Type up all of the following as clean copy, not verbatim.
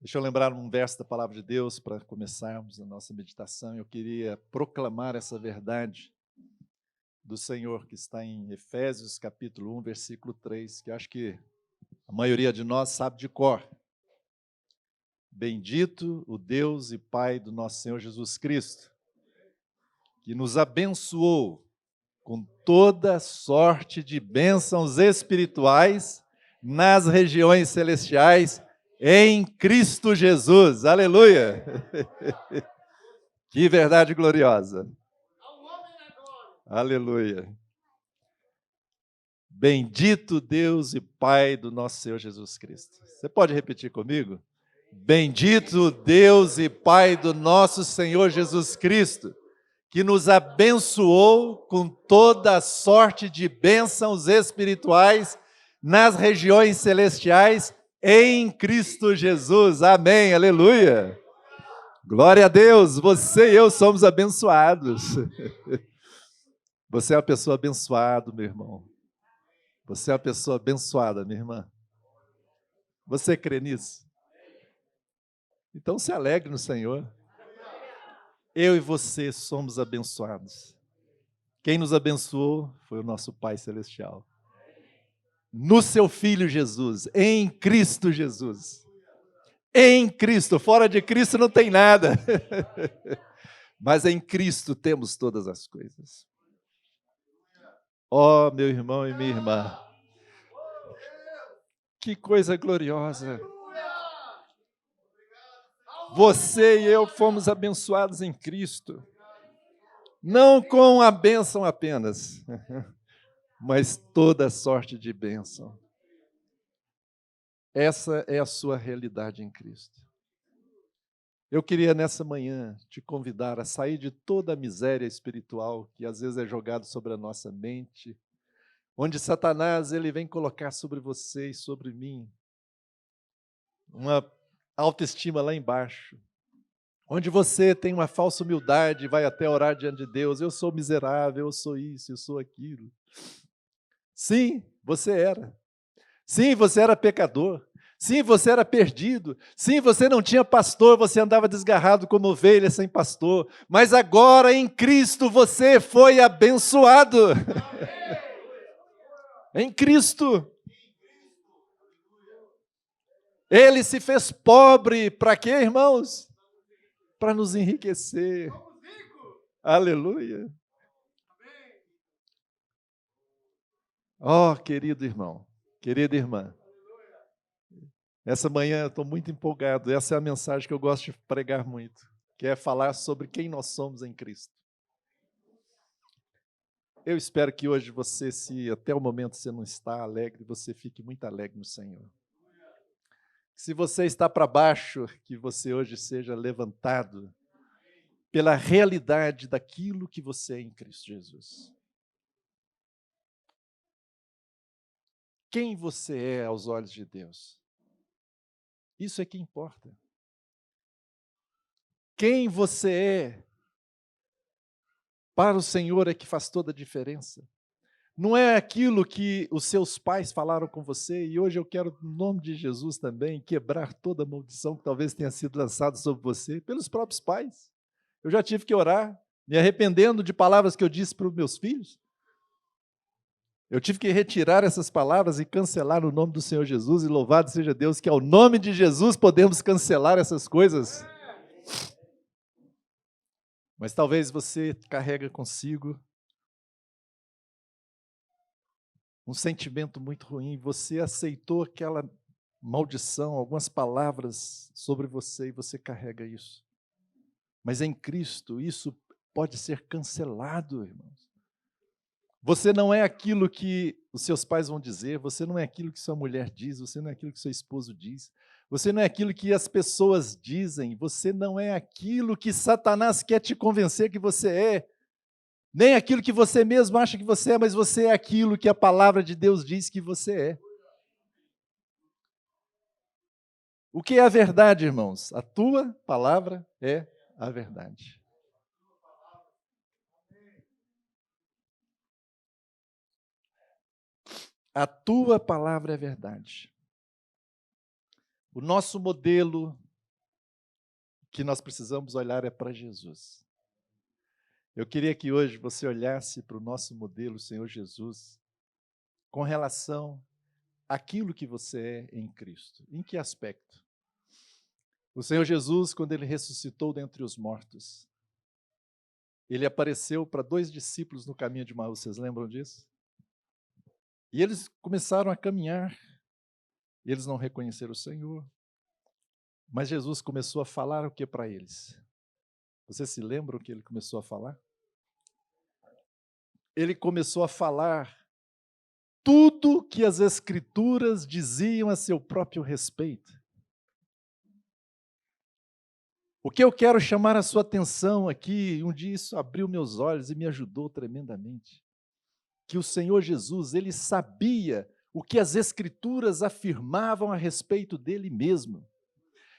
Deixa eu lembrar um verso da palavra de Deus para começarmos a nossa meditação. Eu queria proclamar essa verdade do Senhor que está em Efésios capítulo 1, versículo 3, que acho que a maioria de nós sabe de cor. Bendito o Deus e Pai do nosso Senhor Jesus Cristo, que nos abençoou com toda sorte de bênçãos espirituais nas regiões celestiais em Cristo Jesus. Aleluia! Que verdade gloriosa. Aleluia. Bendito Deus e Pai do nosso Senhor Jesus Cristo. Você pode repetir comigo? Bendito Deus e Pai do nosso Senhor Jesus Cristo, que nos abençoou com toda sorte de bênçãos espirituais nas regiões celestiais em Cristo Jesus. Amém, aleluia. Glória a Deus, você e eu somos abençoados. Você é uma pessoa abençoada, meu irmão. Você é uma pessoa abençoada, minha irmã. Você crê nisso? Então se alegre no Senhor. Eu e você somos abençoados. Quem nos abençoou foi o nosso Pai Celestial. No seu Filho Jesus, em Cristo Jesus. Em Cristo, fora de Cristo não tem nada. Mas em Cristo temos todas as coisas. Ó, meu irmão e minha irmã. Que coisa gloriosa. Você e eu fomos abençoados em Cristo. Não com a bênção apenas, mas toda sorte de bênção. Essa é a sua realidade em Cristo. Eu queria nessa manhã te convidar a sair de toda a miséria espiritual que às vezes é jogado sobre a nossa mente, onde Satanás ele vem colocar sobre você e sobre mim uma autoestima lá embaixo, onde você tem uma falsa humildade e vai até orar diante de Deus, eu sou miserável, eu sou isso, eu sou aquilo. Sim, você era. Sim, você era pecador. Sim, você era perdido. Sim, você não tinha pastor, você andava desgarrado como ovelha sem pastor. Mas agora em Cristo você foi abençoado. Em Cristo. Ele se fez pobre, para quê, irmãos? Para nos enriquecer. Aleluia. Oh, querido irmão, querida irmã. Essa manhã eu estou muito empolgado. Essa é a mensagem que eu gosto de pregar muito, que é falar sobre quem nós somos em Cristo. Eu espero que hoje você, se até o momento você não está alegre, você fique muito alegre no Senhor. Se você está para baixo, que você hoje seja levantado pela realidade daquilo que você é em Cristo Jesus. Quem você é aos olhos de Deus? Isso é que importa. Quem você é para o Senhor é que faz toda a diferença. Não é aquilo que os seus pais falaram com você, e hoje eu quero, no nome de Jesus também, quebrar toda a maldição que talvez tenha sido lançada sobre você pelos próprios pais. Eu já tive que orar, me arrependendo de palavras que eu disse para os meus filhos. Eu tive que retirar essas palavras e cancelar no nome do Senhor Jesus, e louvado seja Deus que ao nome de Jesus podemos cancelar essas coisas. Mas talvez você carrega consigo um sentimento muito ruim, você aceitou aquela maldição, algumas palavras sobre você e você carrega isso. Mas em Cristo isso pode ser cancelado, irmãos. Você não é aquilo que os seus pais vão dizer, você não é aquilo que sua mulher diz, você não é aquilo que seu esposo diz, você não é aquilo que as pessoas dizem, você não é aquilo que Satanás quer te convencer que você é, nem aquilo que você mesmo acha que você é, mas você é aquilo que a palavra de Deus diz que você é. O que é a verdade, irmãos? A tua palavra é a verdade. A tua palavra é verdade. O nosso modelo que nós precisamos olhar é para Jesus. Eu queria que hoje você olhasse para o nosso modelo, Senhor Jesus, com relação àquilo que você é em Cristo. Em que aspecto? O Senhor Jesus, quando ele ressuscitou dentre os mortos, ele apareceu para 2 discípulos no caminho de Emaús, vocês lembram disso? E eles começaram a caminhar, e eles não reconheceram o Senhor, mas Jesus começou a falar o que para eles? Vocês se lembram o que ele começou a falar? Ele começou a falar tudo que as Escrituras diziam a seu próprio respeito. O que eu quero chamar a sua atenção aqui, um dia isso abriu meus olhos e me ajudou tremendamente, que o Senhor Jesus, ele sabia o que as Escrituras afirmavam a respeito dele mesmo.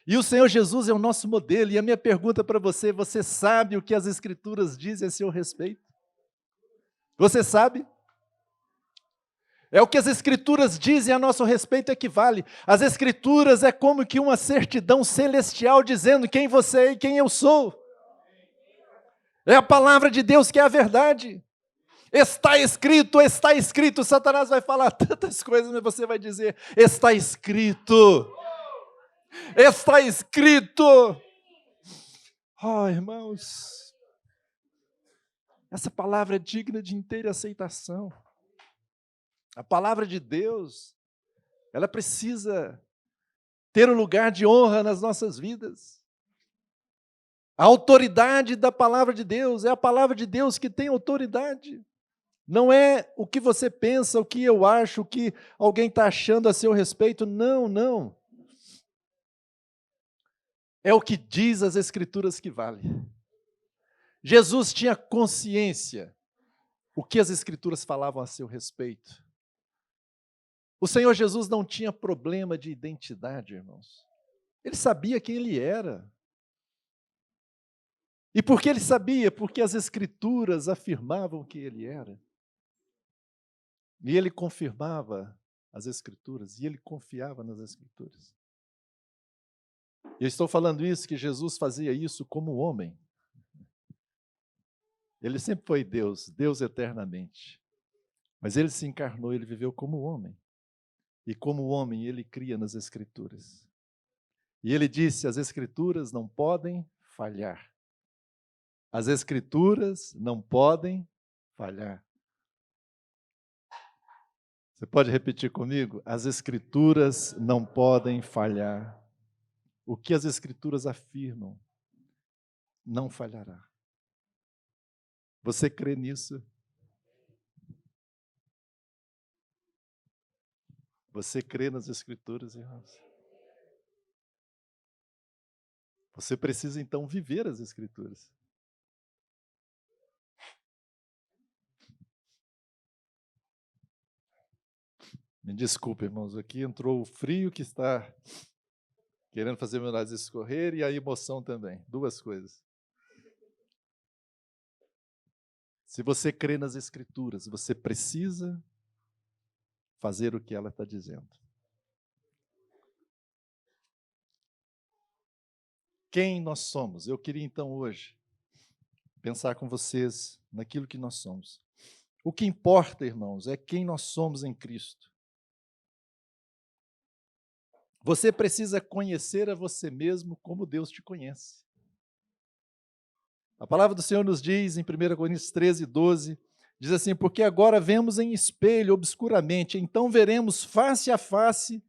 E o Senhor Jesus é o nosso modelo, e a minha pergunta para você, você sabe o que as Escrituras dizem a seu respeito? Você sabe? É o que as Escrituras dizem a nosso respeito é que vale. As Escrituras é como que uma certidão celestial dizendo quem você é e quem eu sou. É a palavra de Deus que é a verdade. Está escrito, está escrito. Satanás vai falar tantas coisas, mas você vai dizer, está escrito. Está escrito. Oh, irmãos, essa palavra é digna de inteira aceitação. A palavra de Deus, ela precisa ter um lugar de honra nas nossas vidas. A autoridade da palavra de Deus, é a palavra de Deus que tem autoridade. Não é o que você pensa, o que eu acho, o que alguém está achando a seu respeito. Não, não. É o que diz as Escrituras que vale. Jesus tinha consciência o que as Escrituras falavam a seu respeito. O Senhor Jesus não tinha problema de identidade, irmãos. Ele sabia quem ele era. E por que ele sabia? Porque as Escrituras afirmavam que ele era. E ele confirmava as Escrituras, e ele confiava nas Escrituras. Eu estou falando isso, que Jesus fazia isso como homem. Ele sempre foi Deus, Deus eternamente. Mas ele se encarnou, ele viveu como homem. E como homem, ele cria nas Escrituras. E ele disse, as Escrituras não podem falhar. As Escrituras não podem falhar. Você pode repetir comigo? As Escrituras não podem falhar. O que as Escrituras afirmam não falhará. Você crê nisso? Você crê nas Escrituras, irmãos? Você precisa então viver as Escrituras. Me desculpe, irmãos, aqui entrou o frio que está querendo fazer meu nariz escorrer e a emoção também. 2 coisas. Se você crê nas Escrituras, você precisa fazer o que ela está dizendo. Quem nós somos? Eu queria então hoje pensar com vocês naquilo que nós somos. O que importa, irmãos, é quem nós somos em Cristo. Você precisa conhecer a você mesmo como Deus te conhece. A palavra do Senhor nos diz em 1 Coríntios 13, 12, diz assim, porque agora vemos em espelho, obscuramente, então veremos face a face,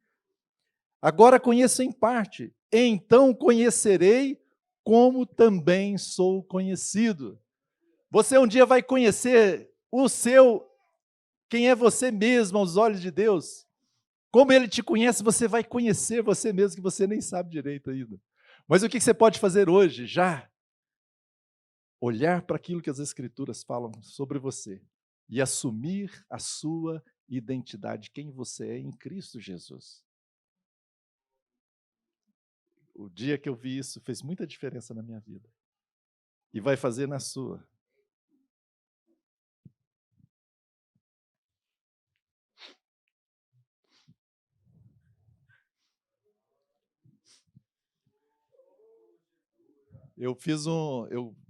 agora conheço em parte, então conhecerei como também sou conhecido. Você um dia vai conhecer quem é você mesmo aos olhos de Deus. Como Ele te conhece, você vai conhecer você mesmo, que você nem sabe direito ainda. Mas o que você pode fazer hoje, já? Olhar para aquilo que as Escrituras falam sobre você e assumir a sua identidade, quem você é em Cristo Jesus. O dia que eu vi isso fez muita diferença na minha vida. E vai fazer na sua. Eu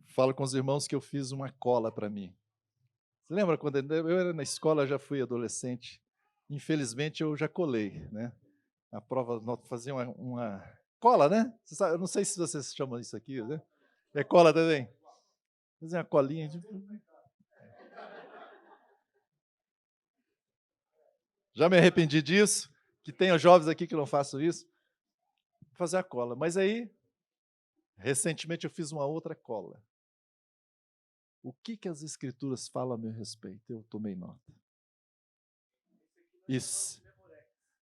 falo com os irmãos que eu fiz uma cola para mim. Você lembra quando eu era na escola, já fui adolescente? Infelizmente eu já colei, né? A prova fazia uma cola, né? Você sabe, eu não sei se vocês chamam isso aqui, né? É cola também? Fazer uma colinha. Já me arrependi disso, que tenha jovens aqui que não façam isso. Vou fazer a cola. Mas aí, recentemente eu fiz uma outra cola. O que as escrituras falam a meu respeito? Eu tomei nota. Isso.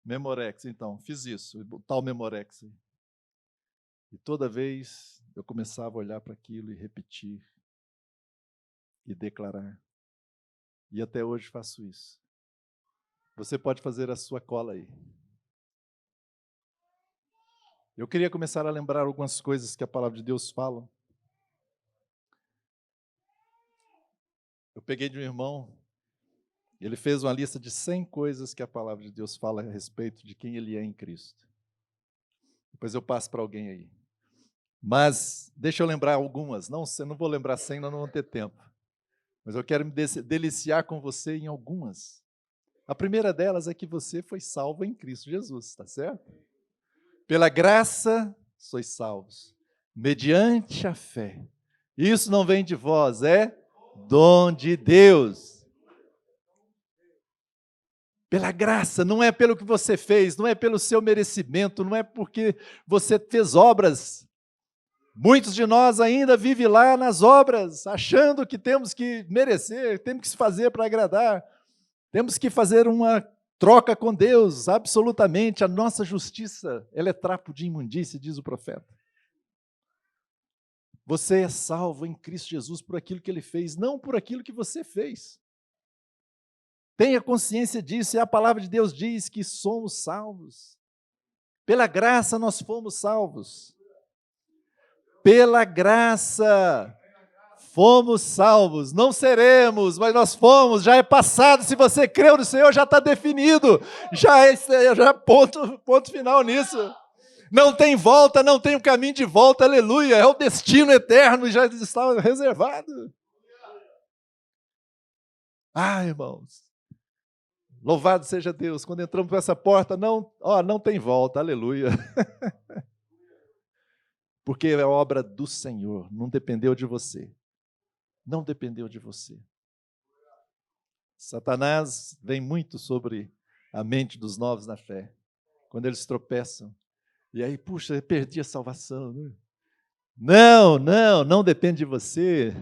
Memorex, então, fiz isso, o tal Memorex. E toda vez eu começava a olhar para aquilo e repetir, e declarar. E até hoje faço isso. Você pode fazer a sua cola aí. Eu queria começar a lembrar algumas coisas que a palavra de Deus fala. Eu peguei de um irmão, ele fez uma lista de 100 coisas que a palavra de Deus fala a respeito de quem ele é em Cristo. Depois eu passo para alguém aí. Mas deixa eu lembrar algumas. Não vou lembrar 100, nós não vamos ter tempo. Mas eu quero me deliciar com você em algumas. A primeira delas é que você foi salvo em Cristo Jesus, está certo? Pela graça sois salvos, mediante a fé. Isso não vem de vós, é dom de Deus. Pela graça, não é pelo que você fez, não é pelo seu merecimento, não é porque você fez obras. Muitos de nós ainda vivem lá nas obras, achando que temos que merecer, temos que se fazer para agradar, temos que fazer uma troca com Deus, absolutamente. A nossa justiça, ela é trapo de imundície, diz o profeta. Você é salvo em Cristo Jesus por aquilo que Ele fez, não por aquilo que você fez. Tenha consciência disso, e a palavra de Deus diz que somos salvos. Pela graça nós fomos salvos. Pela graça fomos salvos. Não seremos, mas nós fomos, já é passado. Se você creu no Senhor, já está definido. Já é ponto final nisso. Não tem volta, não tem um caminho de volta, aleluia. É o destino eterno, já está reservado. Ah, irmãos. Louvado seja Deus, quando entramos por essa porta, não tem volta, aleluia. Porque é obra do Senhor, não dependeu de você. Não dependeu de você. Satanás vem muito sobre a mente dos novos na fé, quando eles tropeçam. E aí, puxa, perdi a salvação. Né? Não depende de você.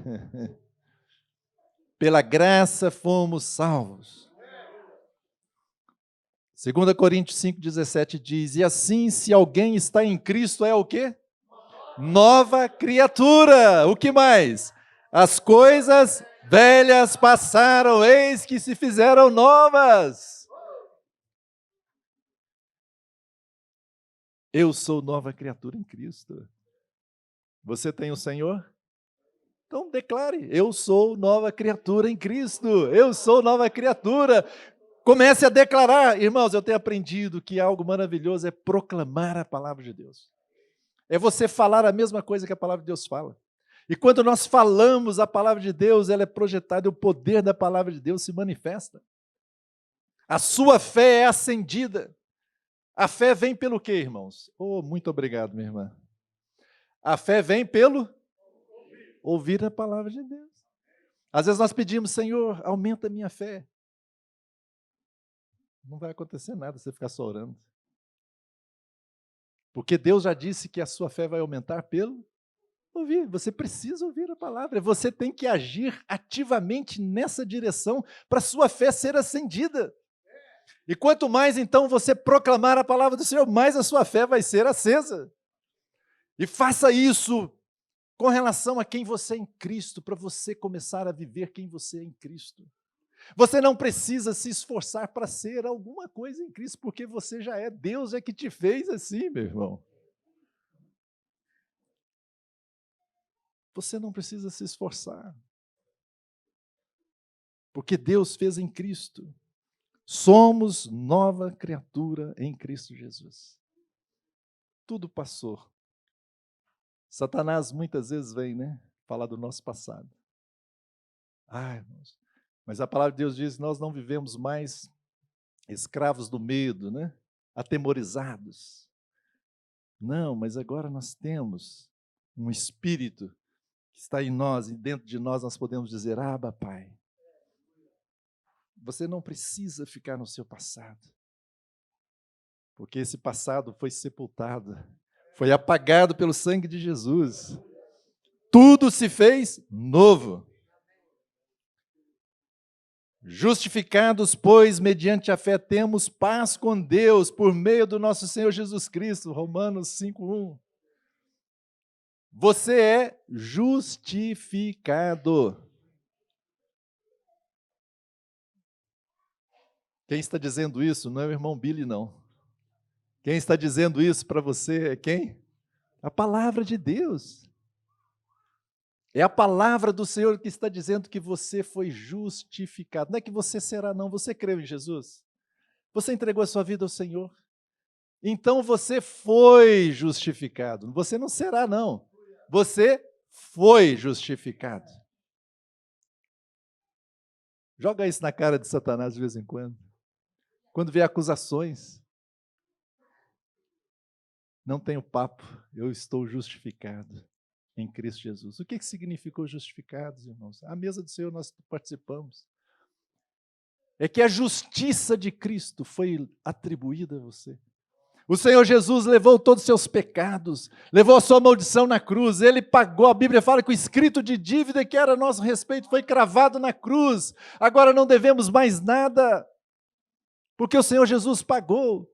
Pela graça fomos salvos. 2 Coríntios 5,17 diz, e assim, se alguém está em Cristo, é o quê? Nova criatura. O que mais? As coisas velhas passaram, eis que se fizeram novas. Eu sou nova criatura em Cristo. Você tem o Senhor? Então declare, eu sou nova criatura em Cristo. Eu sou nova criatura. Comece a declarar. Irmãos, eu tenho aprendido que algo maravilhoso é proclamar a palavra de Deus. É você falar a mesma coisa que a palavra de Deus fala. E quando nós falamos a palavra de Deus, ela é projetada e o poder da palavra de Deus se manifesta. A sua fé é acendida. A fé vem pelo quê, irmãos? Oh, muito obrigado, minha irmã. A fé vem pelo ouvir a palavra de Deus. Às vezes nós pedimos, Senhor, aumenta a minha fé. Não vai acontecer nada se você ficar só orando. Porque Deus já disse que a sua fé vai aumentar pelo ouvir. Você precisa ouvir a palavra. Você tem que agir ativamente nessa direção para a sua fé ser acendida. E quanto mais, então, você proclamar a palavra do Senhor, mais a sua fé vai ser acesa. E faça isso com relação a quem você é em Cristo, para você começar a viver quem você é em Cristo. Você não precisa se esforçar para ser alguma coisa em Cristo, porque você já é. Deus é que te fez assim, meu irmão. Você não precisa se esforçar. Porque Deus fez em Cristo. Somos nova criatura em Cristo Jesus. Tudo passou. Satanás muitas vezes vem, né? Falar do nosso passado. Irmãos, mas a palavra de Deus diz que nós não vivemos mais escravos do medo, né? Atemorizados. Não, mas agora nós temos um espírito que está em nós, e dentro de nós podemos dizer: Abba, Pai. Você não precisa ficar no seu passado, porque esse passado foi sepultado, foi apagado pelo sangue de Jesus. Tudo se fez novo. Justificados, pois, mediante a fé, temos paz com Deus, por meio do nosso Senhor Jesus Cristo. Romanos 5:1. Você é justificado. Quem está dizendo isso não é o irmão Billy, não. Quem está dizendo isso para você é quem? A palavra de Deus. É a palavra do Senhor que está dizendo que você foi justificado. Não é que você será, não. Você creu em Jesus? Você entregou a sua vida ao Senhor? Então você foi justificado. Você não será, não. Você foi justificado. Joga isso na cara de Satanás de vez em quando. Quando vê acusações, não tenho papo, eu estou justificado em Cristo Jesus. O que significou justificados, irmãos? A mesa do Senhor nós participamos. É que a justiça de Cristo foi atribuída a você. O Senhor Jesus levou todos os seus pecados, levou a sua maldição na cruz, Ele pagou, a Bíblia fala que o escrito de dívida que era a nosso respeito foi cravado na cruz. Agora não devemos mais nada, porque o Senhor Jesus pagou.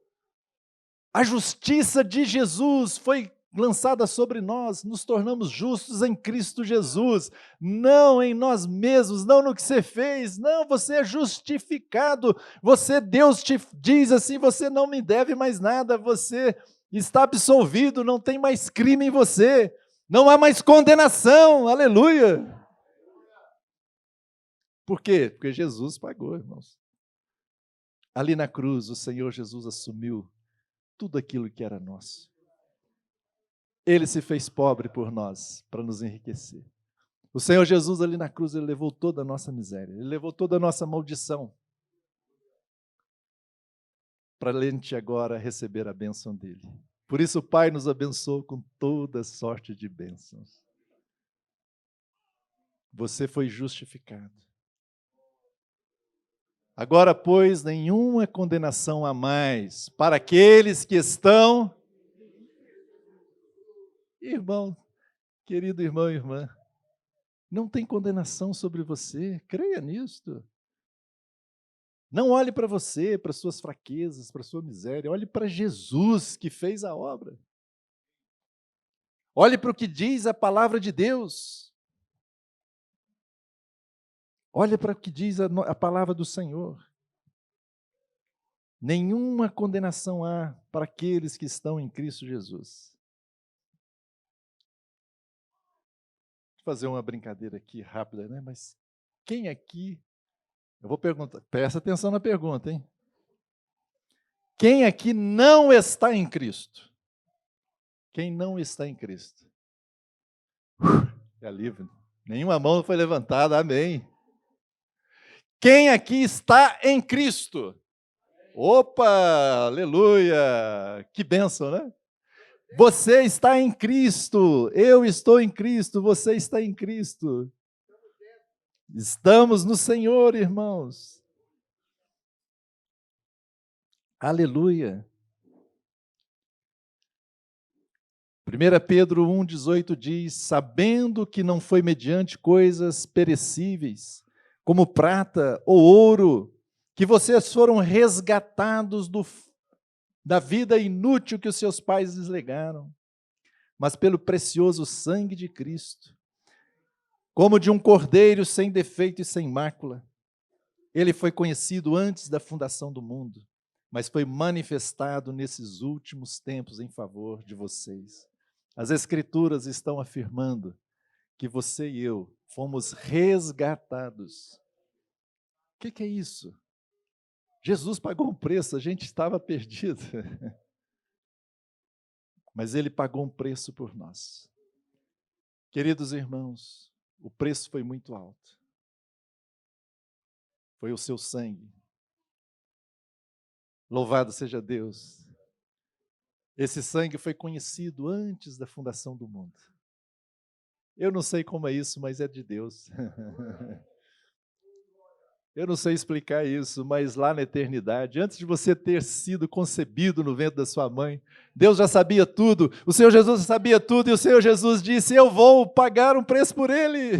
A justiça de Jesus foi lançada sobre nós, nos tornamos justos em Cristo Jesus, não em nós mesmos, não no que você fez, não, você é justificado, Deus te diz assim, você não me deve mais nada, você está absolvido, não tem mais crime em você, não há mais condenação, aleluia. Por quê? Porque Jesus pagou, irmãos. Ali na cruz, o Senhor Jesus assumiu tudo aquilo que era nosso. Ele se fez pobre por nós, para nos enriquecer. O Senhor Jesus ali na cruz, Ele levou toda a nossa miséria, Ele levou toda a nossa maldição, para a gente agora receber a bênção dEle. Por isso o Pai nos abençoou com toda sorte de bênçãos. Você foi justificado. Agora, pois, nenhuma condenação há mais para aqueles que estão... Irmão, querido irmão e irmã, não tem condenação sobre você, creia nisto. Não olhe para você, para suas fraquezas, para sua miséria, olhe para Jesus que fez a obra. Olhe para o que diz a palavra de Deus. Olhe para o que diz a palavra do Senhor. Nenhuma condenação há para aqueles que estão em Cristo Jesus. Vou fazer uma brincadeira aqui rápida, né? Mas quem aqui... Eu vou perguntar, presta atenção na pergunta, hein? Quem aqui não está em Cristo? Quem não está em Cristo? É livre. Nenhuma mão foi levantada, amém. Quem aqui está em Cristo? Opa, aleluia! Que bênção, né? Você está em Cristo, eu estou em Cristo, você está em Cristo. Estamos no Senhor, irmãos. Aleluia. 1 Pedro 1,18 diz: sabendo que não foi mediante coisas perecíveis, como prata ou ouro, que vocês foram resgatados da vida inútil que os seus pais lhes legaram, mas pelo precioso sangue de Cristo, como de um cordeiro sem defeito e sem mácula. Ele foi conhecido antes da fundação do mundo, mas foi manifestado nesses últimos tempos em favor de vocês. As Escrituras estão afirmando que você e eu fomos resgatados. O que é isso? Jesus pagou um preço, a gente estava perdido. Mas Ele pagou um preço por nós. Queridos irmãos, o preço foi muito alto. Foi o seu sangue. Louvado seja Deus. Esse sangue foi conhecido antes da fundação do mundo. Eu não sei como é isso, mas é de Deus. Eu não sei explicar isso, mas lá na eternidade, antes de você ter sido concebido no ventre da sua mãe, Deus já sabia tudo, o Senhor Jesus sabia tudo, e o Senhor Jesus disse: eu vou pagar um preço por ele.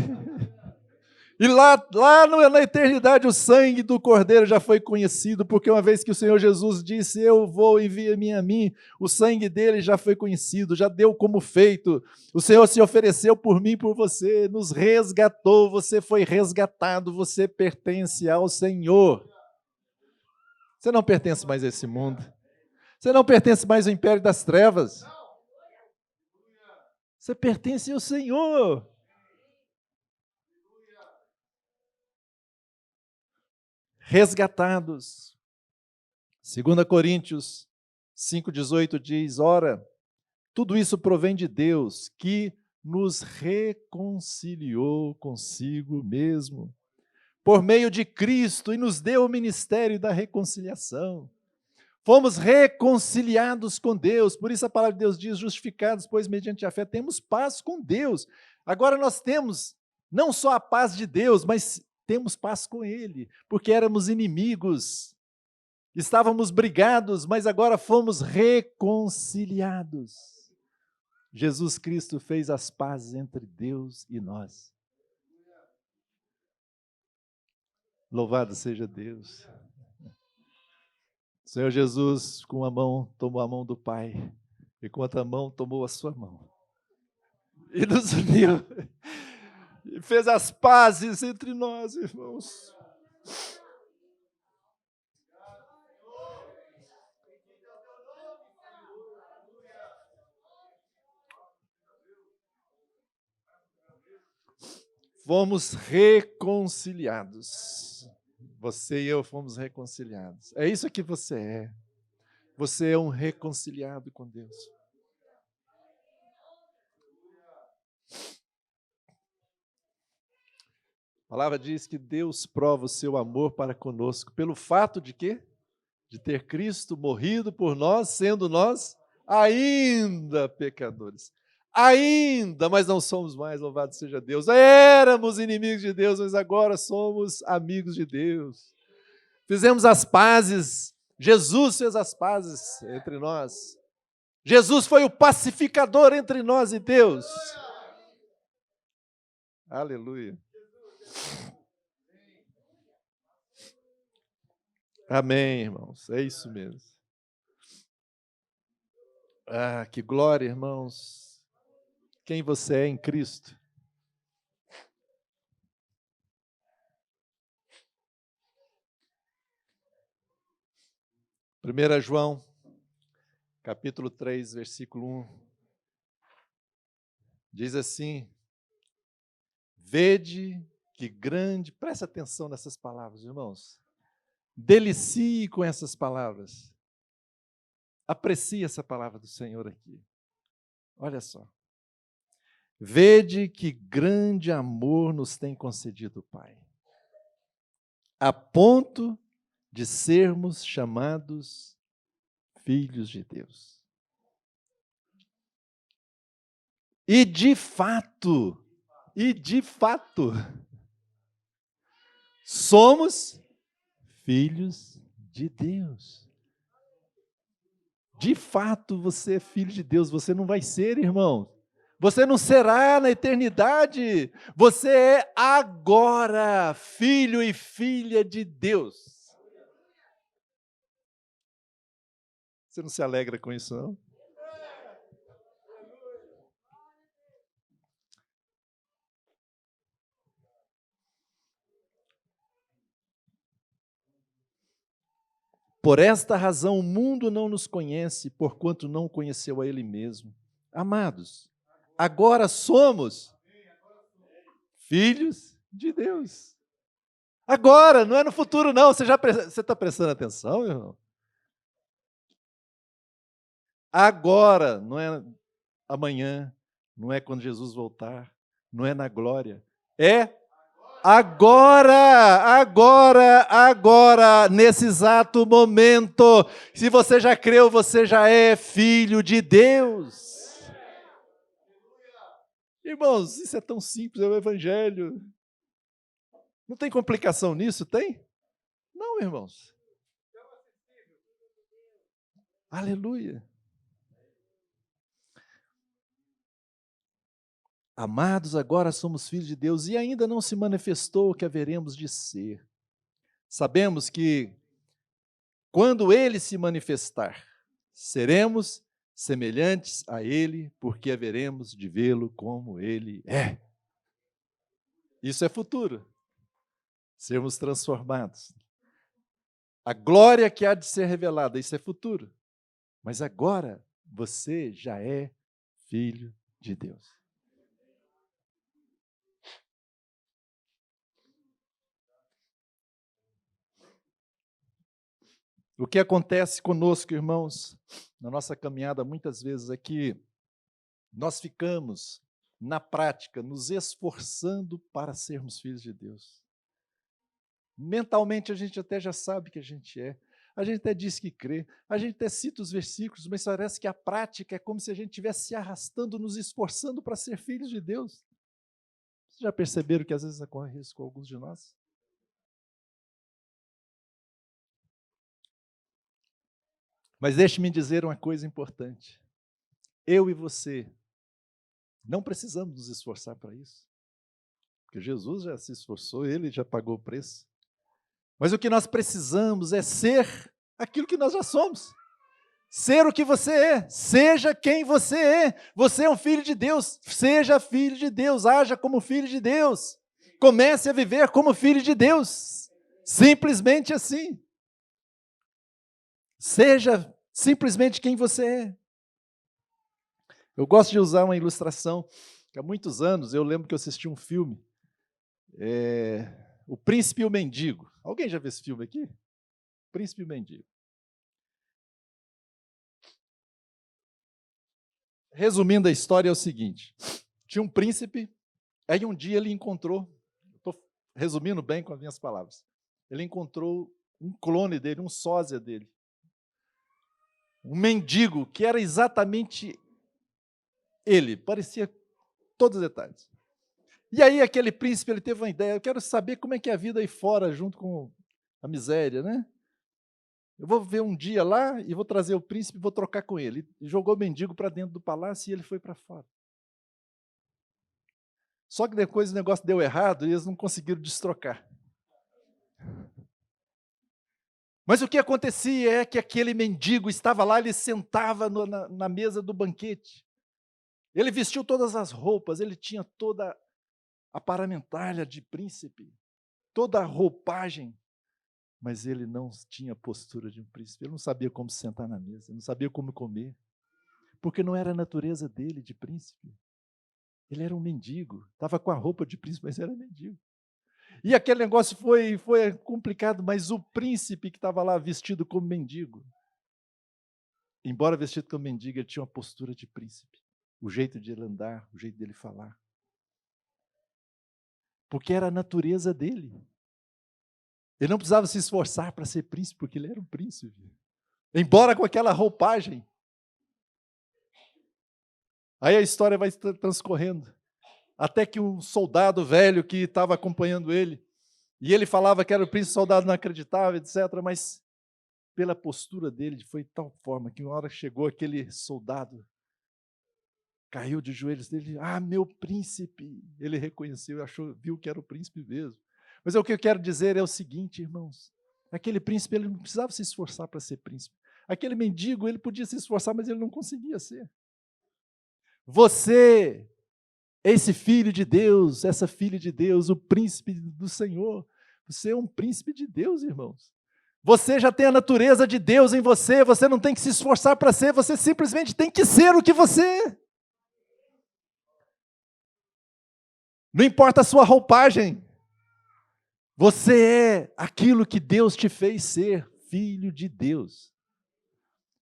E na eternidade o sangue do Cordeiro já foi conhecido, porque uma vez que o Senhor Jesus disse: eu vou, envia-me a mim, o sangue dele já foi conhecido, já deu como feito. O Senhor se ofereceu por mim e por você, nos resgatou, você foi resgatado, você pertence ao Senhor. Você não pertence mais a esse mundo. Você não pertence mais ao império das trevas. Você pertence ao Senhor. Resgatados. 2 Coríntios 5,18 diz: ora, tudo isso provém de Deus, que nos reconciliou consigo mesmo, por meio de Cristo, e nos deu o ministério da reconciliação. Fomos reconciliados com Deus, por isso a palavra de Deus diz: justificados, pois mediante a fé temos paz com Deus. Agora nós temos não só a paz de Deus, mas temos paz com Ele, porque éramos inimigos, estávamos brigados, mas agora fomos reconciliados. Jesus Cristo fez as pazes entre Deus e nós. Louvado seja Deus. O Senhor Jesus, com uma mão, tomou a mão do Pai, e com outra mão, tomou a sua mão. E nos uniu. E fez as pazes entre nós, irmãos. Fomos reconciliados. Você e eu fomos reconciliados. É isso que você é. Você é um reconciliado com Deus. A palavra diz que Deus prova o seu amor para conosco pelo fato de quê? De ter Cristo morrido por nós, sendo nós ainda pecadores. Ainda, mas não somos mais, louvado seja Deus. Éramos inimigos de Deus, mas agora somos amigos de Deus. Fizemos as pazes. Jesus fez as pazes entre nós. Jesus foi o pacificador entre nós e Deus. Aleluia. Amém, irmãos. É isso mesmo. Ah, que glória, irmãos. Quem você é em Cristo. Primeira João, capítulo 3, versículo 1. Diz assim: vede que grande, presta atenção nessas palavras, irmãos. Delicie com essas palavras. Aprecie essa palavra do Senhor aqui. Olha só. Vede que grande amor nos tem concedido o Pai, a ponto de sermos chamados filhos de Deus. E de fato, somos filhos de Deus. De fato, você é filho de Deus. Você não vai ser, irmão. Você não será na eternidade. Você é agora filho e filha de Deus. Você não se alegra com isso, não? Por esta razão o mundo não nos conhece, porquanto não conheceu a Ele mesmo. Amados, agora somos filhos de Deus. Agora, não é no futuro, não. Você está prestando atenção, irmão? Agora, não é amanhã, não é quando Jesus voltar. não é na glória, é agora, nesse exato momento. Se você já creu, você já é filho de Deus. Irmãos, isso é tão simples, é o Evangelho. Não tem complicação nisso, tem? Não, irmãos. Aleluia. Amados, agora somos filhos de Deus e ainda não se manifestou o que haveremos de ser. Sabemos que quando Ele se manifestar, seremos semelhantes a Ele, porque haveremos de vê-lo como Ele é. Isso é futuro. Sermos transformados. A glória que há de ser revelada, isso é futuro. Mas agora você já é filho de Deus. O que acontece conosco, irmãos, na nossa caminhada, muitas vezes é que nós ficamos, na prática, nos esforçando para sermos filhos de Deus. Mentalmente a gente até já sabe que a gente é, a gente até diz que crê, a gente até cita os versículos, mas parece que a prática é como se a gente estivesse se arrastando, nos esforçando para ser filhos de Deus. Vocês já perceberam que às vezes ocorre isso com alguns de nós? Mas deixe-me dizer uma coisa importante. Eu e você não precisamos nos esforçar para isso. Porque Jesus já se esforçou, Ele já pagou o preço. Mas o que nós precisamos é ser aquilo que nós já somos. Ser o que você é. Seja quem você é. Você é um filho de Deus. Seja filho de Deus. Haja como filho de Deus. Comece a viver como filho de Deus. Simplesmente assim. Seja simplesmente quem você é. Eu gosto de usar uma ilustração, que há muitos anos eu lembro que eu assisti um filme, O Príncipe e o Mendigo. Alguém já viu esse filme aqui? Príncipe e o Mendigo. Resumindo a história é o seguinte, tinha um príncipe, aí um dia ele encontrou, estou resumindo bem com as minhas palavras, ele encontrou um clone dele, um sósia dele, um mendigo que era exatamente ele, parecia todos os detalhes. E aí aquele príncipe, ele teve uma ideia, eu quero saber como é que é a vida aí fora, junto com a miséria, né? Eu vou ver um dia lá e vou trazer o príncipe e vou trocar com ele. E jogou o mendigo para dentro do palácio e ele foi para fora. Só que depois o negócio deu errado e eles não conseguiram destrocar. Mas o que acontecia é que aquele mendigo estava lá, ele sentava na mesa do banquete. Ele vestiu todas as roupas, ele tinha toda a paramentália de príncipe, toda a roupagem, mas ele não tinha a postura de um príncipe, ele não sabia como sentar na mesa, ele não sabia como comer, porque não era a natureza dele de príncipe. Ele era um mendigo, estava com a roupa de príncipe, mas era mendigo. E aquele negócio foi complicado, mas o príncipe que estava lá vestido como mendigo, embora vestido como mendigo, ele tinha uma postura de príncipe, o jeito de ele andar, o jeito dele falar. Porque era a natureza dele. Ele não precisava se esforçar para ser príncipe, porque ele era um príncipe. Embora com aquela roupagem. Aí a história vai transcorrendo. Até que um soldado velho que estava acompanhando ele, e ele falava que era o príncipe, o soldado não acreditava, etc. Mas pela postura dele, foi de tal forma que uma hora chegou aquele soldado, caiu de joelhos dele, meu príncipe. Ele reconheceu, viu que era o príncipe mesmo. Mas o que eu quero dizer é o seguinte, irmãos, aquele príncipe, ele não precisava se esforçar para ser príncipe. Aquele mendigo, ele podia se esforçar, mas ele não conseguia ser. Você, esse filho de Deus, essa filha de Deus, o príncipe do Senhor, você é um príncipe de Deus, irmãos. Você já tem a natureza de Deus em você, você não tem que se esforçar para ser, você simplesmente tem que ser o que você é. Não importa a sua roupagem, você é aquilo que Deus te fez ser, filho de Deus.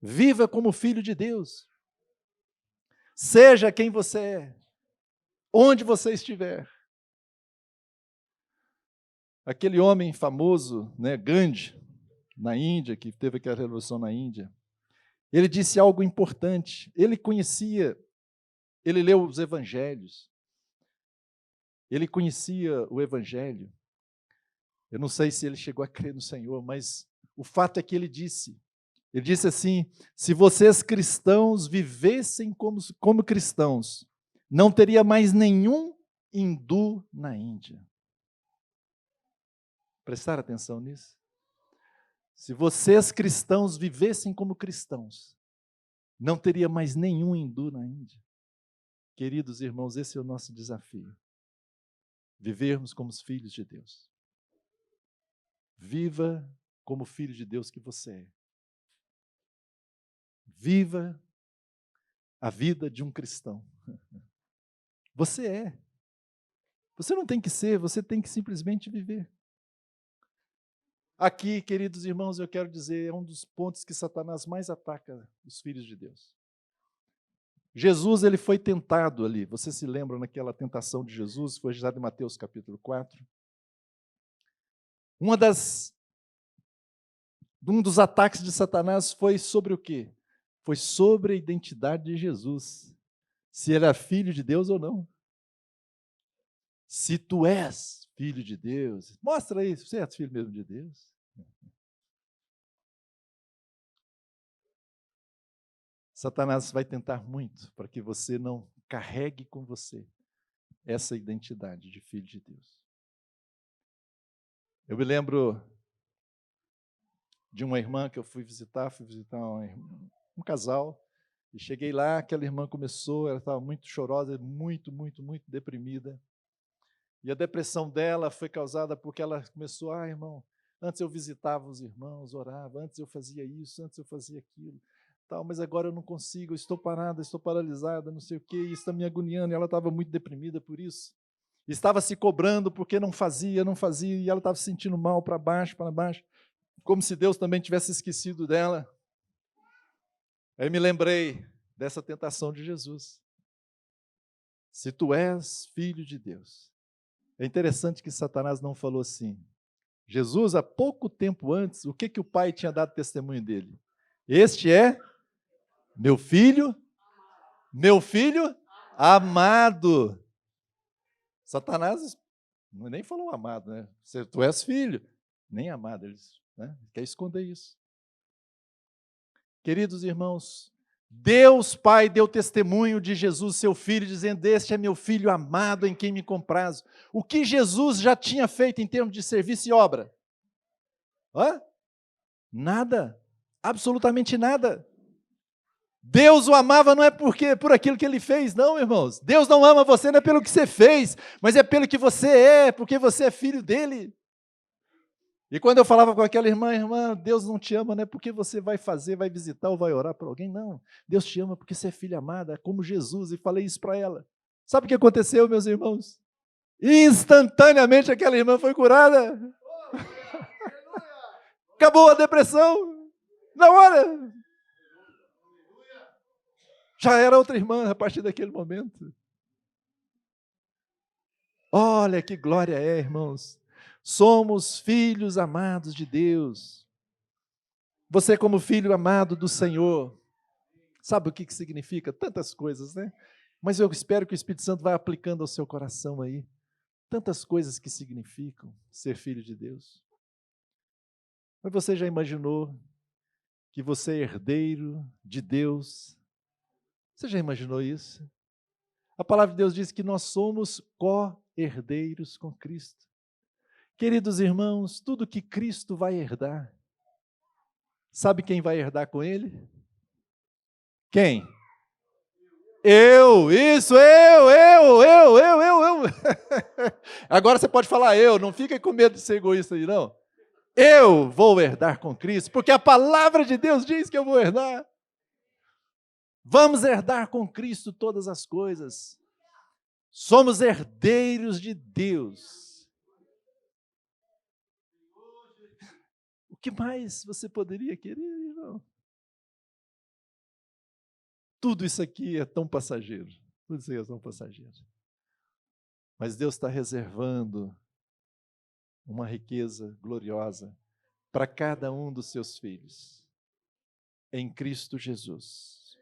Viva como filho de Deus. Seja quem você é. onde você estiver. Aquele homem famoso, né, Gandhi, na Índia, que teve aquela revolução na Índia, ele disse algo importante. Ele leu os evangelhos, ele conhecia o evangelho. Eu não sei se ele chegou a crer no Senhor, mas o fato é que ele disse assim: se vocês cristãos vivessem como cristãos, não teria mais nenhum hindu na Índia. Prestaram atenção nisso? Se vocês cristãos vivessem como cristãos, não teria mais nenhum hindu na Índia. Queridos irmãos, esse é o nosso desafio. Vivermos como os filhos de Deus. Viva como filho de Deus que você é. Viva a vida de um cristão. Você é. Você não tem que ser, você tem que simplesmente viver. Aqui, queridos irmãos, eu quero dizer, é um dos pontos que Satanás mais ataca os filhos de Deus. Jesus, ele foi tentado ali. Você se lembra naquela tentação de Jesus? Foi registrado em Mateus capítulo 4. Um dos ataques de Satanás foi sobre o quê? Foi sobre a identidade de Jesus. Se ele era filho de Deus ou não. Se tu és filho de Deus, mostra aí, você é filho mesmo de Deus. Satanás vai tentar muito para que você não carregue com você essa identidade de filho de Deus. Eu me lembro de uma irmã que eu fui visitar um casal, e cheguei lá, aquela irmã começou, ela estava muito chorosa, muito deprimida. E a depressão dela foi causada porque ela começou, irmão, antes eu visitava os irmãos, orava, antes eu fazia isso, antes eu fazia aquilo, tal, mas agora eu não consigo, eu estou parada, estou paralisada, não sei o quê, e isso está me agoniando, e ela estava muito deprimida por isso. Estava se cobrando porque não fazia, e ela estava se sentindo mal para baixo, como se Deus também tivesse esquecido dela. Aí me lembrei dessa tentação de Jesus. Se tu és filho de Deus. É interessante que Satanás não falou assim. Jesus, há pouco tempo antes, o que o pai tinha dado testemunho dele? Este é meu filho amado. Satanás nem falou amado, né? Tu és filho, nem amado. Ele quer esconder isso. Queridos irmãos, Deus Pai deu testemunho de Jesus, seu Filho, dizendo, este é meu Filho amado em quem me comprazo. O que Jesus já tinha feito em termos de serviço e obra? Nada, absolutamente nada. Deus o amava não é por aquilo que ele fez, não, irmãos. Deus não ama você não é pelo que você fez, mas é pelo que você é, porque você é filho dele. E quando eu falava com aquela irmã, Deus não te ama, não é porque você vai fazer, vai visitar ou vai orar para alguém, não. Deus te ama porque você é filha amada, como Jesus, e falei isso para ela. Sabe o que aconteceu, meus irmãos? Instantaneamente aquela irmã foi curada. Acabou a depressão. Na hora. Já era outra irmã a partir daquele momento. Olha que glória é, irmãos. Somos filhos amados de Deus. Você, como filho amado do Senhor, sabe o que significa? Tantas coisas, né? Mas eu espero que o Espírito Santo vá aplicando ao seu coração aí. Tantas coisas que significam ser filho de Deus. Mas você já imaginou que você é herdeiro de Deus? Você já imaginou isso? A palavra de Deus diz que nós somos co-herdeiros com Cristo. Queridos irmãos, tudo que Cristo vai herdar, sabe quem vai herdar com Ele? Quem? Eu. Agora você pode falar eu, não fica com medo de ser egoísta aí, não. Eu vou herdar com Cristo, porque a palavra de Deus diz que eu vou herdar. Vamos herdar com Cristo todas as coisas. Somos herdeiros de Deus. O que mais você poderia querer, irmão? Tudo isso aqui é tão passageiro. Tudo isso aqui é tão passageiro. Mas Deus está reservando uma riqueza gloriosa para cada um dos seus filhos, em Cristo Jesus.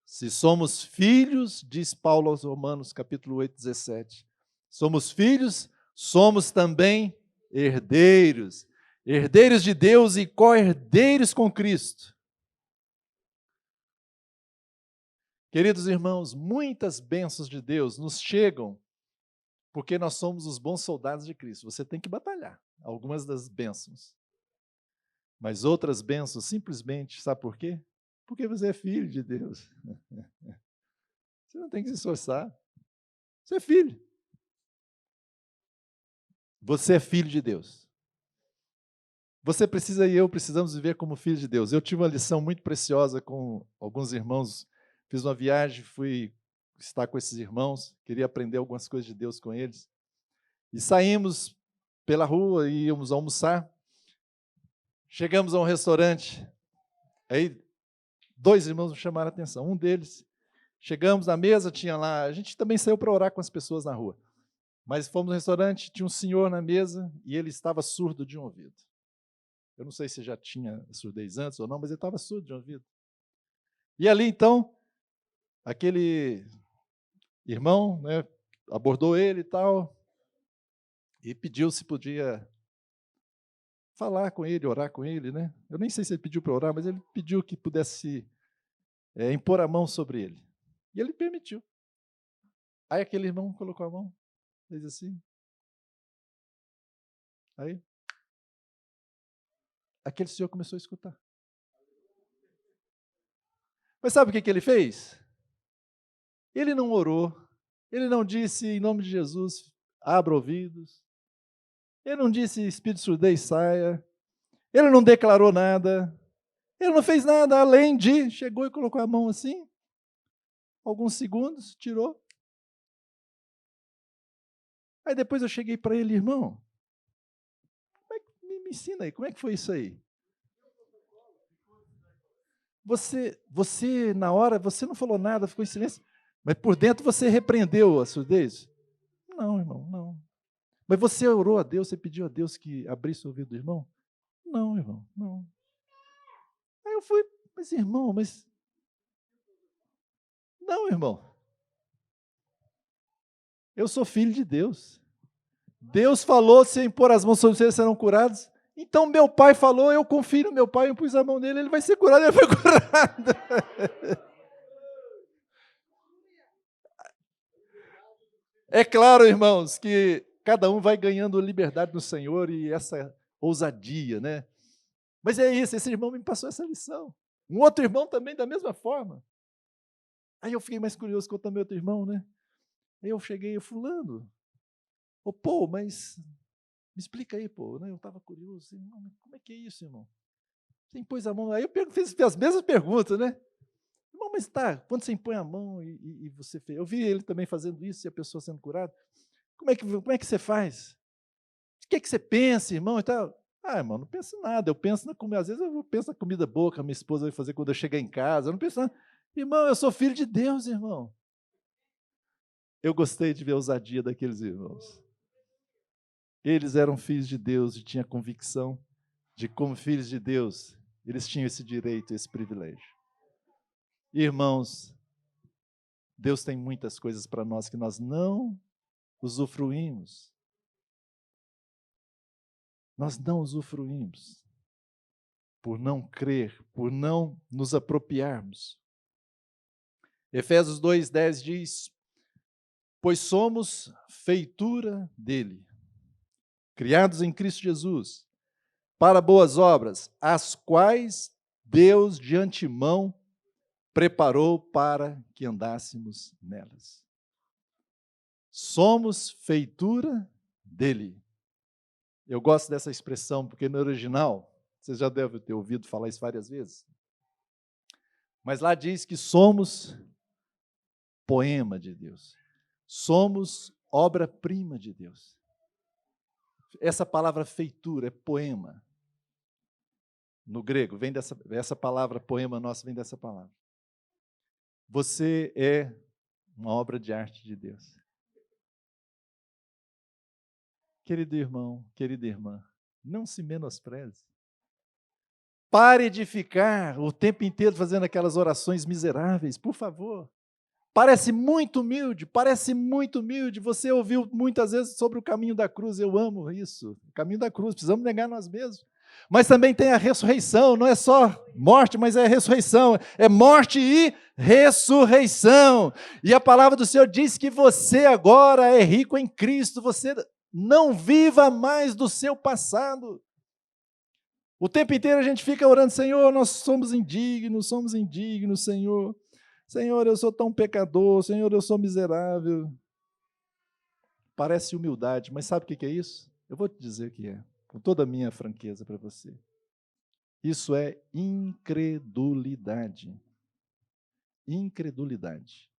Se somos filhos, diz Paulo aos Romanos, capítulo 8, 17, somos filhos, somos também herdeiros, herdeiros de Deus e co-herdeiros com Cristo. Queridos irmãos, muitas bênçãos de Deus nos chegam porque nós somos os bons soldados de Cristo. Você tem que batalhar algumas das bênçãos. Mas outras bênçãos, simplesmente, sabe por quê? Porque você é filho de Deus. Você não tem que se esforçar. Você é filho. Você é filho de Deus. Você precisa e eu precisamos viver como filhos de Deus. Eu tive uma lição muito preciosa com alguns irmãos. Fiz uma viagem, fui estar com esses irmãos, queria aprender algumas coisas de Deus com eles. E saímos pela rua e íamos almoçar. Chegamos a um restaurante. Aí, dois irmãos me chamaram a atenção. Um deles, chegamos na mesa, tinha lá, a gente também saiu para orar com as pessoas na rua. Mas fomos no restaurante, tinha um senhor na mesa e ele estava surdo de um ouvido. Eu não sei se já tinha surdez antes ou não, mas ele estava surdo de um ouvido. E ali, então, aquele irmão, né, abordou ele e tal, e pediu se podia falar com ele, orar com ele, né? Eu nem sei se ele pediu para orar, mas ele pediu que pudesse impor a mão sobre ele. E ele permitiu. Aí aquele irmão colocou a mão, fez assim. Aí, aquele senhor começou a escutar. Mas sabe o que ele fez? Ele não orou, ele não disse, em nome de Jesus, abra ouvidos. Ele não disse, espírito de surdez, saia. Ele não declarou nada. Ele não fez nada além de, chegou e colocou a mão assim, alguns segundos, tirou. Aí depois eu cheguei para ele, irmão, me ensina aí, como é que foi isso aí? Você, na hora, você não falou nada, ficou em silêncio, mas por dentro você repreendeu a surdez? Não, irmão, não. Mas você orou a Deus, você pediu a Deus que abrisse o ouvido do irmão? Não, irmão, não. Aí eu fui, mas irmão, mas... Não, irmão. Eu sou filho de Deus. Deus falou, se impor as mãos sobre vocês serão curados. Então meu pai falou, eu confio no meu pai, eu pus a mão nele, ele vai ser curado, ele foi curado. É claro, irmãos, que cada um vai ganhando liberdade no Senhor e essa ousadia, né? Mas é isso, esse irmão me passou essa lição. Um outro irmão também da mesma forma. Aí eu fiquei mais curioso com também outro irmão, né? Aí eu cheguei, fulano, pô, mas me explica aí, pô, né? Eu estava curioso, assim, como é que é isso, irmão? Você impôs a mão, aí eu fiz as mesmas perguntas, né? Irmão, mas tá, quando você impõe a mão e você fez, eu vi ele também fazendo isso e a pessoa sendo curada, como é que você faz? O que é que você pensa, irmão, e tal? Ah, irmão, não penso em nada, eu penso na comida, às vezes eu penso na comida boa que a minha esposa vai fazer quando eu chegar em casa, eu não penso nada. Irmão, eu sou filho de Deus, irmão. Eu gostei de ver a ousadia daqueles irmãos. Eles eram filhos de Deus e tinham convicção de como filhos de Deus, eles tinham esse direito, esse privilégio. Irmãos, Deus tem muitas coisas para nós que nós não usufruímos. Nós não usufruímos por não crer, por não nos apropriarmos. Efésios 2:10 diz: pois somos feitura dele, criados em Cristo Jesus, para boas obras, as quais Deus de antemão preparou para que andássemos nelas. Somos feitura dele. Eu gosto dessa expressão, porque no original, vocês já devem ter ouvido falar isso várias vezes, mas lá diz que somos poema de Deus. Somos obra-prima de Deus. Essa palavra feitura é poema. No grego, vem essa palavra, poema nossa, vem dessa palavra. Você é uma obra de arte de Deus. Querido irmão, querida irmã, não se menospreze. Pare de ficar o tempo inteiro fazendo aquelas orações miseráveis, por favor. Parece muito humilde, parece muito humilde. Você ouviu muitas vezes sobre o caminho da cruz, eu amo isso. O caminho da cruz, precisamos negar nós mesmos. Mas também tem a ressurreição, não é só morte, mas é ressurreição. É morte e ressurreição. E a palavra do Senhor diz que você agora é rico em Cristo, você não viva mais do seu passado. O tempo inteiro a gente fica orando, Senhor, nós somos indignos, Senhor. Senhor, eu sou tão pecador, Senhor, eu sou miserável. Parece humildade, mas sabe o que é isso? Eu vou te dizer o que é, com toda a minha franqueza para você. Isso é incredulidade. Incredulidade.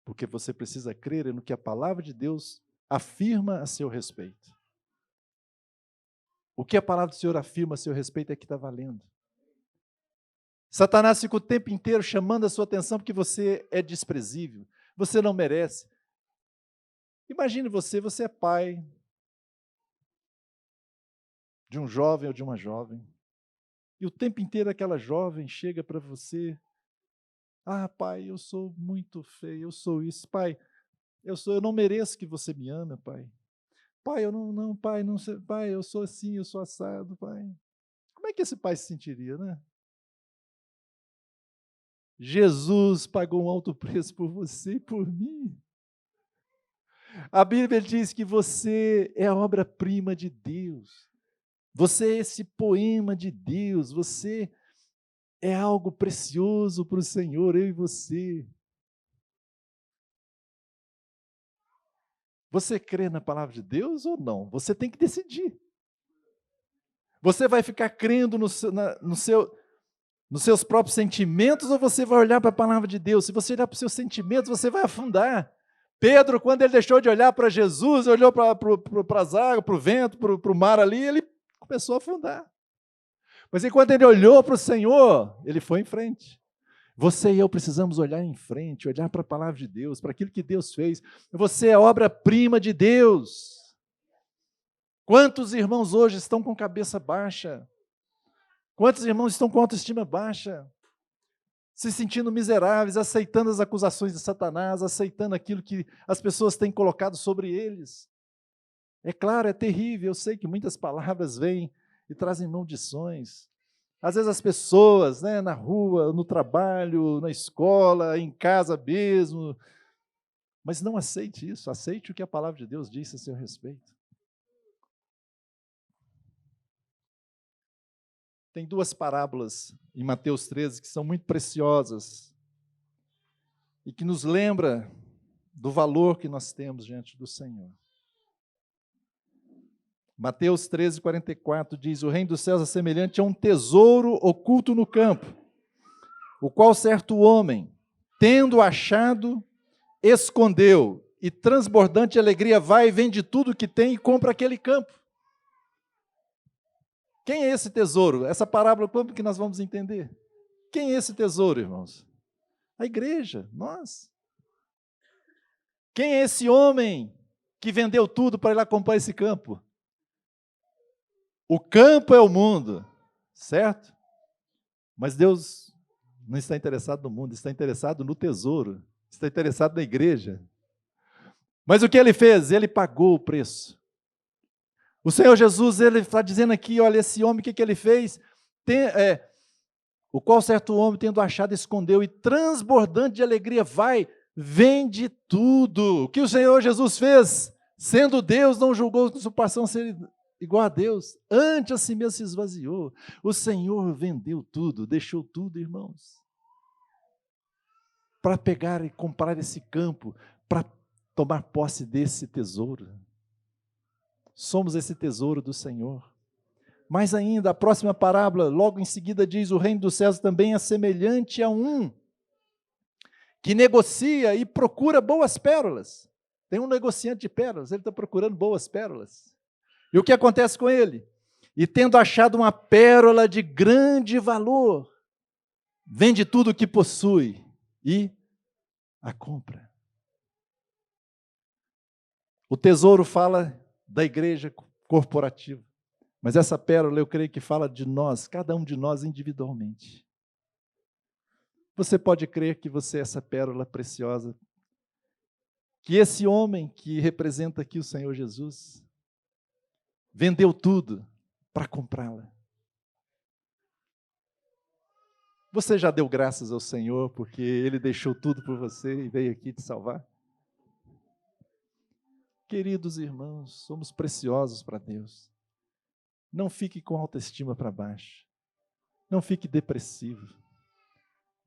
Porque você precisa crer no que a palavra de Deus afirma a seu respeito. O que a palavra do Senhor afirma a seu respeito é que está valendo. Satanás fica o tempo inteiro chamando a sua atenção porque você é desprezível, você não merece. Imagine você é pai de um jovem ou de uma jovem, e o tempo inteiro aquela jovem chega para você, pai, eu sou muito feio, eu sou isso, pai, eu não mereço que você me ame, pai. Pai, pai, não sei, pai, eu sou assim, eu sou assado, pai. Como é que esse pai se sentiria, né? Jesus pagou um alto preço por você e por mim. A Bíblia diz que você é a obra-prima de Deus. Você é esse poema de Deus. Você é algo precioso para o Senhor, eu e você. Você crê na palavra de Deus ou não? Você tem que decidir. Você vai ficar crendo nos seus próprios sentimentos ou você vai olhar para a palavra de Deus? Se você olhar para os seus sentimentos, você vai afundar. Pedro, quando ele deixou de olhar para Jesus, olhou para as águas, para o vento, para o mar ali, ele começou a afundar. Mas enquanto ele olhou para o Senhor, ele foi em frente. Você e eu precisamos olhar em frente, olhar para a palavra de Deus, para aquilo que Deus fez. Você é obra-prima de Deus. Quantos irmãos hoje estão com cabeça baixa? Quantos irmãos estão com autoestima baixa? Se sentindo miseráveis, aceitando as acusações de Satanás, aceitando aquilo que as pessoas têm colocado sobre eles. É claro, é terrível, eu sei que muitas palavras vêm e trazem maldições. Às vezes as pessoas, na rua, no trabalho, na escola, em casa mesmo, mas não aceite isso, aceite o que a palavra de Deus diz a seu respeito. Tem duas parábolas em Mateus 13 que são muito preciosas e que nos lembra do valor que nós temos diante do Senhor. Mateus 13, 44 diz: o reino dos céus é semelhante a um tesouro oculto no campo, o qual certo homem, tendo achado, escondeu, e transbordante de alegria vai e vende tudo que tem e compra aquele campo. Quem é esse tesouro? Essa parábola, como que nós vamos entender? Quem é esse tesouro, irmãos? A igreja, nós. Quem é esse homem que vendeu tudo para ir lá comprar esse campo? O campo é o mundo, certo? Mas Deus não está interessado no mundo, está interessado no tesouro, está interessado na igreja. Mas o que ele fez? Ele pagou o preço. O Senhor Jesus, ele está dizendo aqui, olha, esse homem, o que ele fez? O qual certo homem, tendo achado, escondeu, e transbordante de alegria, vai, vende tudo. O que o Senhor Jesus fez? Sendo Deus, não julgou com usurpação ser igual a Deus, antes a si mesmo se esvaziou. O Senhor vendeu tudo, deixou tudo, irmãos, para pegar e comprar esse campo, para tomar posse desse tesouro. Somos esse tesouro do Senhor. Mais ainda, a próxima parábola, logo em seguida diz, o reino dos céus também é semelhante a um que negocia e procura boas pérolas. Tem um negociante de pérolas, ele está procurando boas pérolas. E o que acontece com ele? E tendo achado uma pérola de grande valor, vende tudo o que possui e a compra. O tesouro fala da igreja corporativa, mas essa pérola eu creio que fala de nós, cada um de nós individualmente. Você pode crer que você é essa pérola preciosa, que esse homem que representa aqui o Senhor Jesus, vendeu tudo para comprá-la. Você já deu graças ao Senhor porque Ele deixou tudo por você e veio aqui te salvar? Queridos irmãos, somos preciosos para Deus. Não fique com autoestima para baixo. Não fique depressivo.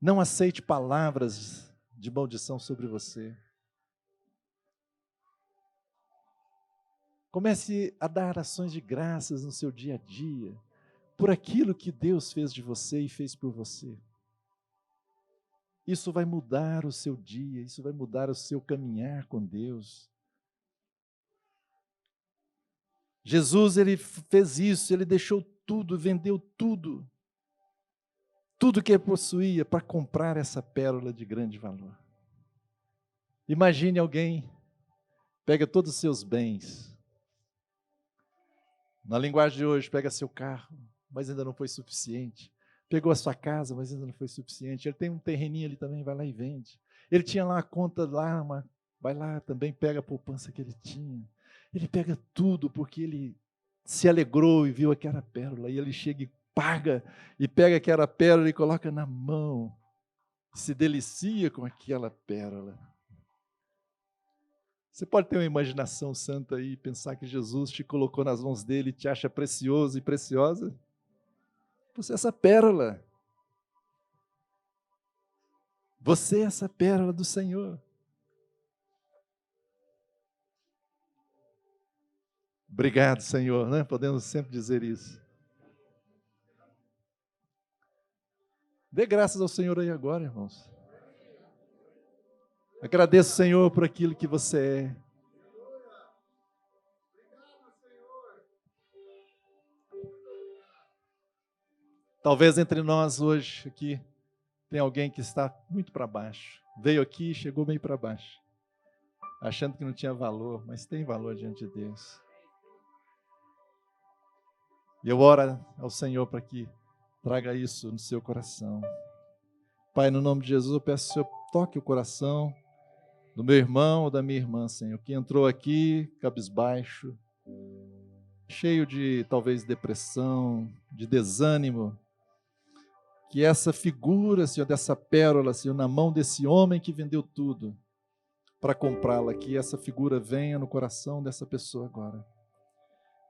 Não aceite palavras de maldição sobre você. Comece a dar ações de graças no seu dia a dia, por aquilo que Deus fez de você e fez por você. Isso vai mudar o seu dia, isso vai mudar o seu caminhar com Deus. Jesus, ele fez isso, ele deixou tudo, vendeu tudo, tudo que ele possuía para comprar essa pérola de grande valor. Imagine alguém pega todos os seus bens, na linguagem de hoje, pega seu carro, mas ainda não foi suficiente. Pegou a sua casa, mas ainda não foi suficiente. Ele tem um terreninho ali também, vai lá e vende. Ele tinha lá a conta lá, vai lá também, pega a poupança que ele tinha. Ele pega tudo porque ele se alegrou e viu aquela pérola. E ele chega e paga, e pega aquela pérola e coloca na mão. Se delicia com aquela pérola. Você pode ter uma imaginação santa aí e pensar que Jesus te colocou nas mãos dele e te acha precioso e preciosa? Você é essa pérola. Você é essa pérola do Senhor. Obrigado, Senhor, né? Podemos sempre dizer isso. Dê graças ao Senhor aí agora, irmãos. Agradeço, Senhor, por aquilo que você é. Talvez entre nós hoje aqui tem alguém que está muito para baixo. Veio aqui e chegou meio para baixo, achando que não tinha valor, mas tem valor diante de Deus. E eu oro ao Senhor para que traga isso no seu coração. Pai, no nome de Jesus, eu peço que o Senhor toque o coração do meu irmão ou da minha irmã, Senhor, que entrou aqui cabisbaixo, cheio de talvez depressão, de desânimo. Que essa figura, Senhor, dessa pérola, Senhor, na mão desse homem que vendeu tudo para comprá-la, que essa figura venha no coração dessa pessoa agora.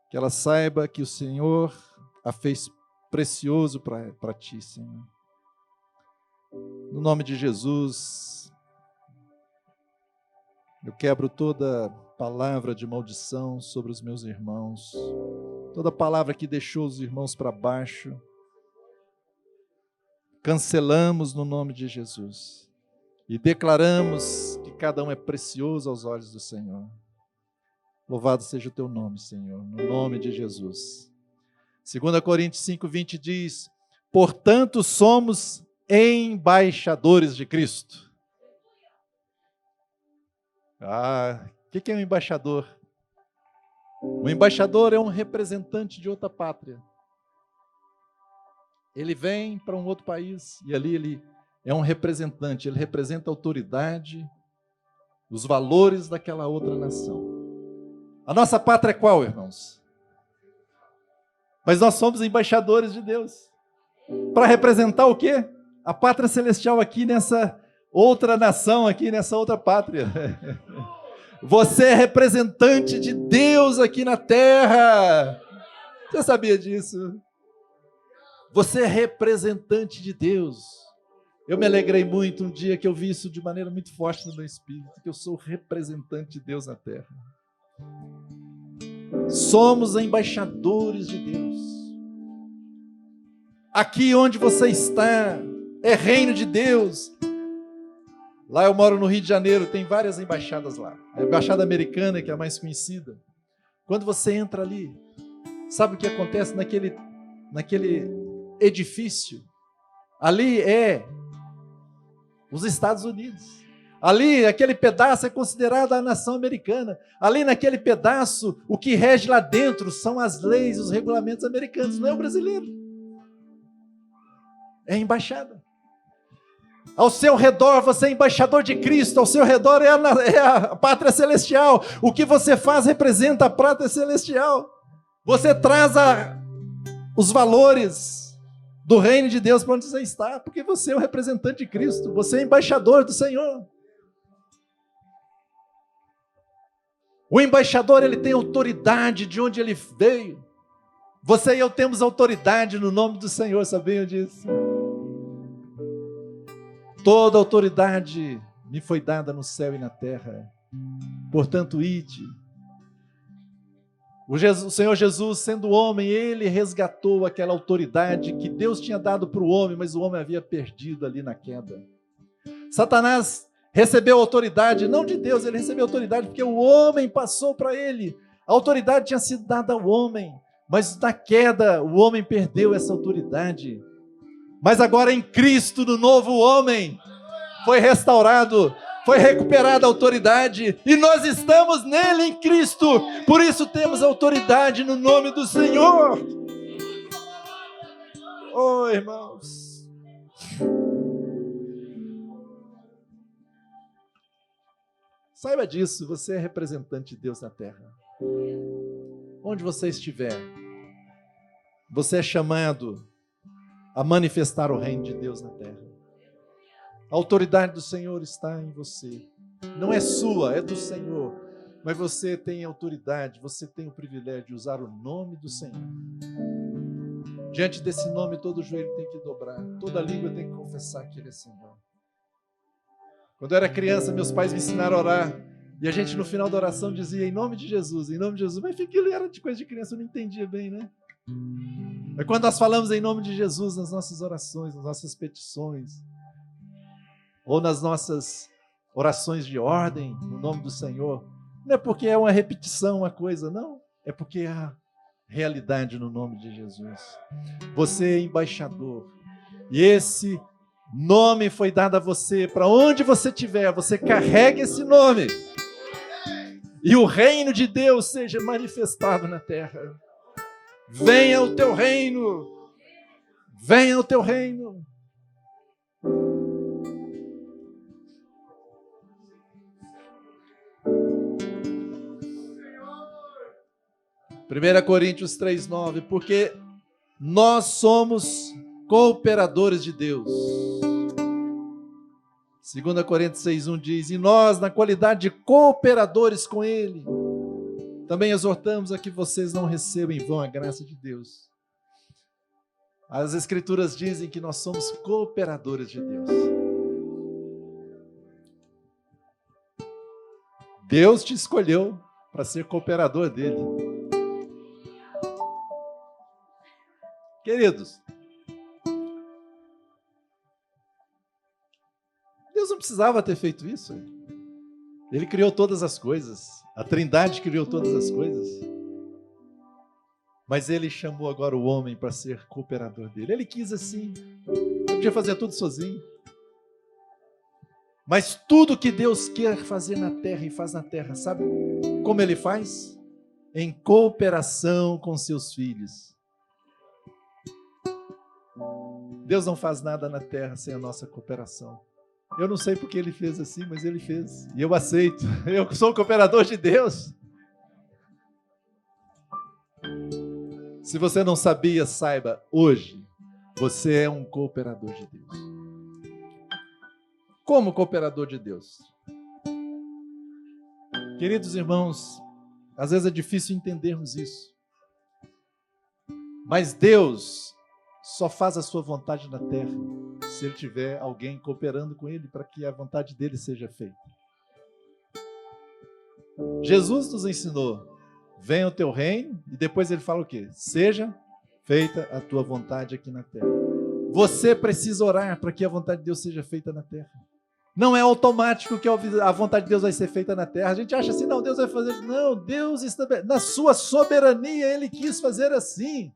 Que ela saiba que o Senhor a fez precioso para ti, Senhor. No nome de Jesus, eu quebro toda palavra de maldição sobre os meus irmãos, toda palavra que deixou os irmãos para baixo, cancelamos no nome de Jesus e declaramos que cada um é precioso aos olhos do Senhor. Louvado seja o teu nome, Senhor, no nome de Jesus. 2 Coríntios 5:20 diz: portanto somos embaixadores de Cristo. O que é um embaixador? O embaixador é um representante de outra pátria. Ele vem para um outro país e ali ele é um representante, ele representa a autoridade, os valores daquela outra nação. A nossa pátria é qual, irmãos? Mas nós somos embaixadores de Deus. Para representar o quê? A pátria celestial aqui nessa outra nação, aqui nessa outra pátria. Você é representante de Deus aqui na terra. Você sabia disso? Você é representante de Deus. Eu me alegrei muito um dia que eu vi isso de maneira muito forte no meu espírito, que eu sou representante de Deus na terra. Somos embaixadores de Deus. Aqui onde você está é reino de Deus. Lá eu moro no Rio de Janeiro, tem várias embaixadas lá. A embaixada americana, que é a mais conhecida. Quando você entra ali, sabe o que acontece naquele edifício? Ali é os Estados Unidos. Ali, aquele pedaço é considerado a nação americana. Ali naquele pedaço, o que rege lá dentro são as leis, os regulamentos americanos, não é o brasileiro. É a embaixada. Ao seu redor, você é embaixador de Cristo, ao seu redor é a pátria celestial. O que você faz representa a pátria celestial. Você traz os valores do reino de Deus para onde você está, porque você é o representante de Cristo, você é embaixador do Senhor. O embaixador, ele tem autoridade de onde ele veio. Você e eu temos autoridade no nome do Senhor, sabiam disso? Toda autoridade me foi dada no céu e na terra. Portanto, ide. O Senhor Jesus, sendo homem, ele resgatou aquela autoridade que Deus tinha dado para o homem, mas o homem havia perdido ali na queda. Satanás recebeu autoridade, não de Deus, ele recebeu autoridade porque o homem passou para ele. A autoridade tinha sido dada ao homem, mas na queda o homem perdeu essa autoridade. Mas agora em Cristo, no novo homem, foi restaurado, foi recuperada a autoridade, e nós estamos nele, em Cristo, por isso temos autoridade no nome do Senhor. Oh, irmãos. Saiba disso, você é representante de Deus na terra. Onde você estiver, você é chamado a manifestar o reino de Deus na terra. A autoridade do Senhor está em você. Não é sua, é do Senhor. Mas você tem autoridade, você tem o privilégio de usar o nome do Senhor. Diante desse nome, todo joelho tem que dobrar, toda língua tem que confessar que Ele é Senhor. Quando eu era criança, meus pais me ensinaram a orar. E a gente, no final da oração, dizia em nome de Jesus, em nome de Jesus. Mas aquilo era de coisa de criança, eu não entendia bem, né? Mas quando nós falamos em nome de Jesus nas nossas orações, nas nossas petições, ou nas nossas orações de ordem, no nome do Senhor, não é porque é uma repetição, uma coisa, não. É porque há realidade no nome de Jesus. Você é embaixador. E esse nome foi dado a você. Para onde você estiver, você carrega esse nome. E o reino de Deus seja manifestado na terra. Venha o teu reino. Venha o teu reino. 1 Coríntios 3,9, porque nós somos cooperadores de Deus. 2 Coríntios 6,1 diz, e nós, na qualidade de cooperadores com Ele, também exortamos a que vocês não recebam em vão a graça de Deus. As Escrituras dizem que nós somos cooperadores de Deus. Deus te escolheu para ser cooperador dele. Queridos, Deus não precisava ter feito isso. Ele criou todas as coisas. A Trindade criou todas as coisas. Mas Ele chamou agora o homem para ser cooperador dele. Ele quis assim. Ele podia fazer tudo sozinho. Mas tudo que Deus quer fazer na terra e faz na terra, sabe como Ele faz? Em cooperação com seus filhos. Deus não faz nada na terra sem a nossa cooperação. Eu não sei porque Ele fez assim, mas Ele fez. E eu aceito. Eu sou o cooperador de Deus. Se você não sabia, saiba, hoje, você é um cooperador de Deus. Como cooperador de Deus? Queridos irmãos, às vezes é difícil entendermos isso. Mas Deus só faz a sua vontade na terra se Ele tiver alguém cooperando com Ele para que a vontade dEle seja feita. Jesus nos ensinou, venha o teu reino, e depois Ele fala o quê? Seja feita a tua vontade aqui na terra. Você precisa orar para que a vontade de Deus seja feita na terra. Não é automático que a vontade de Deus vai ser feita na terra. A gente acha assim, não, Deus vai fazer. Não, Deus na sua soberania, Ele quis fazer assim.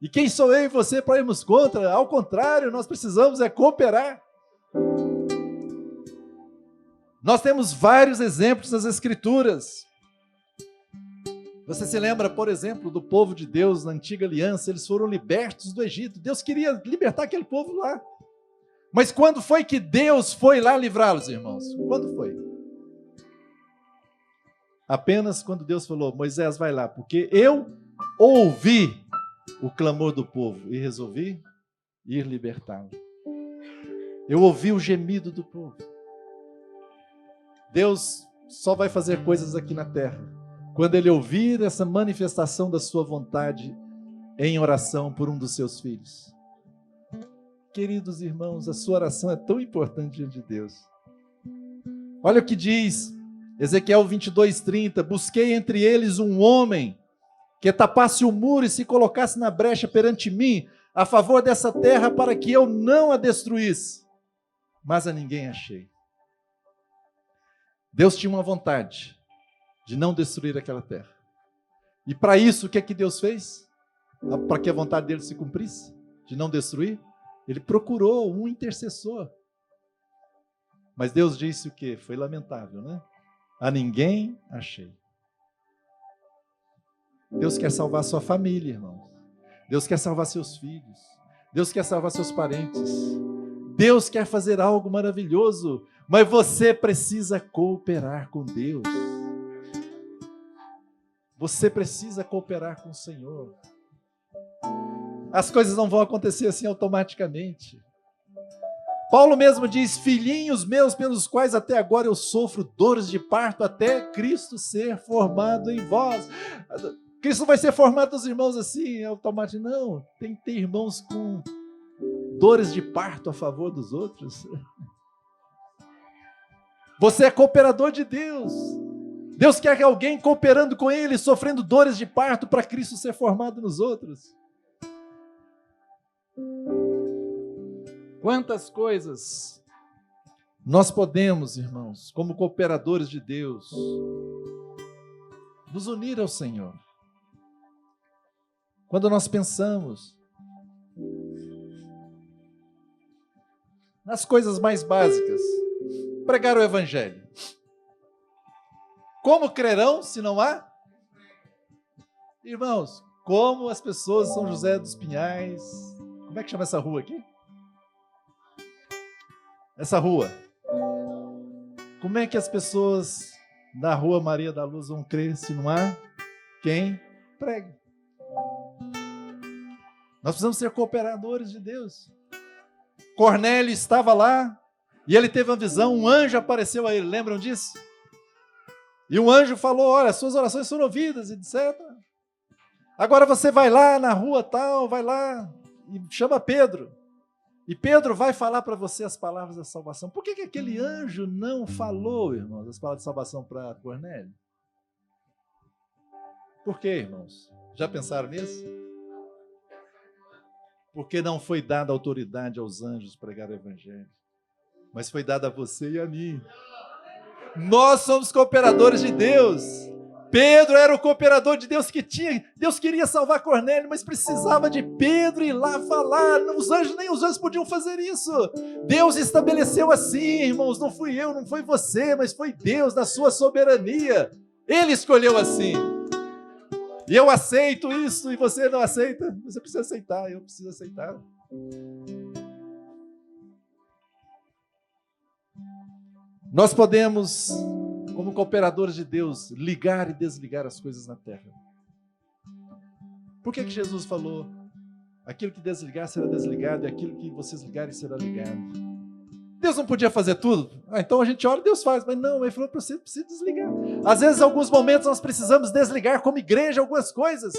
E quem sou eu e você para irmos contra? Ao contrário, nós precisamos cooperar. Nós temos vários exemplos nas Escrituras. Você se lembra, por exemplo, do povo de Deus na antiga aliança? Eles foram libertos do Egito. Deus queria libertar aquele povo lá. Mas quando foi que Deus foi lá livrá-los, irmãos? Quando foi? Apenas quando Deus falou: Moisés, vai lá, porque eu ouvi o clamor do povo e resolvi ir libertá-lo. Eu ouvi o gemido do povo. Deus só vai fazer coisas aqui na terra quando Ele ouvir essa manifestação da sua vontade em oração por um dos seus filhos. Queridos irmãos, a sua oração é tão importante diante de Deus. Olha o que diz Ezequiel 22:30, busquei entre eles um homem que tapasse o muro e se colocasse na brecha perante mim, a favor dessa terra, para que eu não a destruísse. Mas a ninguém achei. Deus tinha uma vontade de não destruir aquela terra. E para isso, o que é que Deus fez? Para que a vontade dele se cumprisse, de não destruir, Ele procurou um intercessor. Mas Deus disse o quê? Foi lamentável, né? A ninguém achei. Deus quer salvar sua família, irmãos. Deus quer salvar seus filhos. Deus quer salvar seus parentes. Deus quer fazer algo maravilhoso, mas você precisa cooperar com Deus. Você precisa cooperar com o Senhor. As coisas não vão acontecer assim automaticamente. Paulo mesmo diz: filhinhos meus, pelos quais até agora eu sofro dores de parto, até Cristo ser formado em vós. Cristo vai ser formado dos irmãos assim, automaticamente? Não, tem que ter irmãos com dores de parto a favor dos outros. Você é cooperador de Deus. Deus quer que alguém cooperando com Ele, sofrendo dores de parto para Cristo ser formado nos outros. Quantas coisas nós podemos, irmãos, como cooperadores de Deus, nos unir ao Senhor. Quando nós pensamos nas coisas mais básicas, pregar o Evangelho. Como crerão se não há? Irmãos, como as pessoas de São José dos Pinhais, como é que chama essa rua aqui? Essa rua. Como é que as pessoas da Rua Maria da Luz vão crer se não há quem pregue? Nós precisamos ser cooperadores de Deus. Cornélio estava lá e ele teve uma visão, um anjo apareceu a ele, lembram disso? E um anjo falou: olha, suas orações foram ouvidas, etc. Agora você vai lá na rua tal, vai lá e chama Pedro. E Pedro vai falar para você as palavras da salvação. Por que aquele anjo não falou, irmãos, as palavras de salvação para Cornélio? Por quê, irmãos? Já pensaram nisso? Porque não foi dada autoridade aos anjos pregar o Evangelho, mas foi dada a você e a mim. Nós somos cooperadores de Deus. Pedro era o cooperador de Deus que tinha. Deus queria salvar Cornélio, mas precisava de Pedro ir lá falar. Nem os anjos podiam fazer isso. Deus estabeleceu assim, irmãos. Não fui eu, não foi você, mas foi Deus na sua soberania. Ele escolheu assim. E eu aceito isso e você não aceita. Você precisa aceitar, eu preciso aceitar. Nós podemos, como cooperadores de Deus, ligar e desligar as coisas na terra. Por que Jesus falou: aquilo que desligar será desligado e aquilo que vocês ligarem será ligado? Deus não podia fazer tudo? Então a gente ora e Deus faz, mas não, Ele falou para você, precisa desligar. Às vezes, em alguns momentos, nós precisamos desligar como igreja algumas coisas.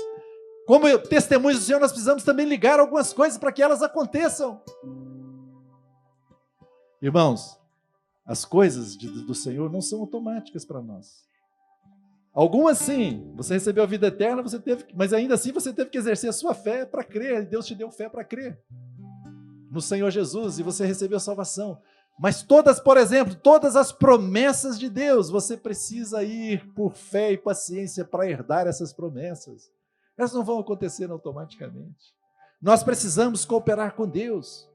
Como testemunhos do Senhor, nós precisamos também ligar algumas coisas para que elas aconteçam. Irmãos, as coisas do Senhor não são automáticas para nós. Algumas sim, você recebeu a vida eterna, mas ainda assim você teve que exercer a sua fé para crer, Deus te deu fé para crer no Senhor Jesus e você recebeu a salvação. Mas todas, por exemplo, todas as promessas de Deus, você precisa ir por fé e paciência para herdar essas promessas. Elas não vão acontecer automaticamente. Nós precisamos cooperar com Deus.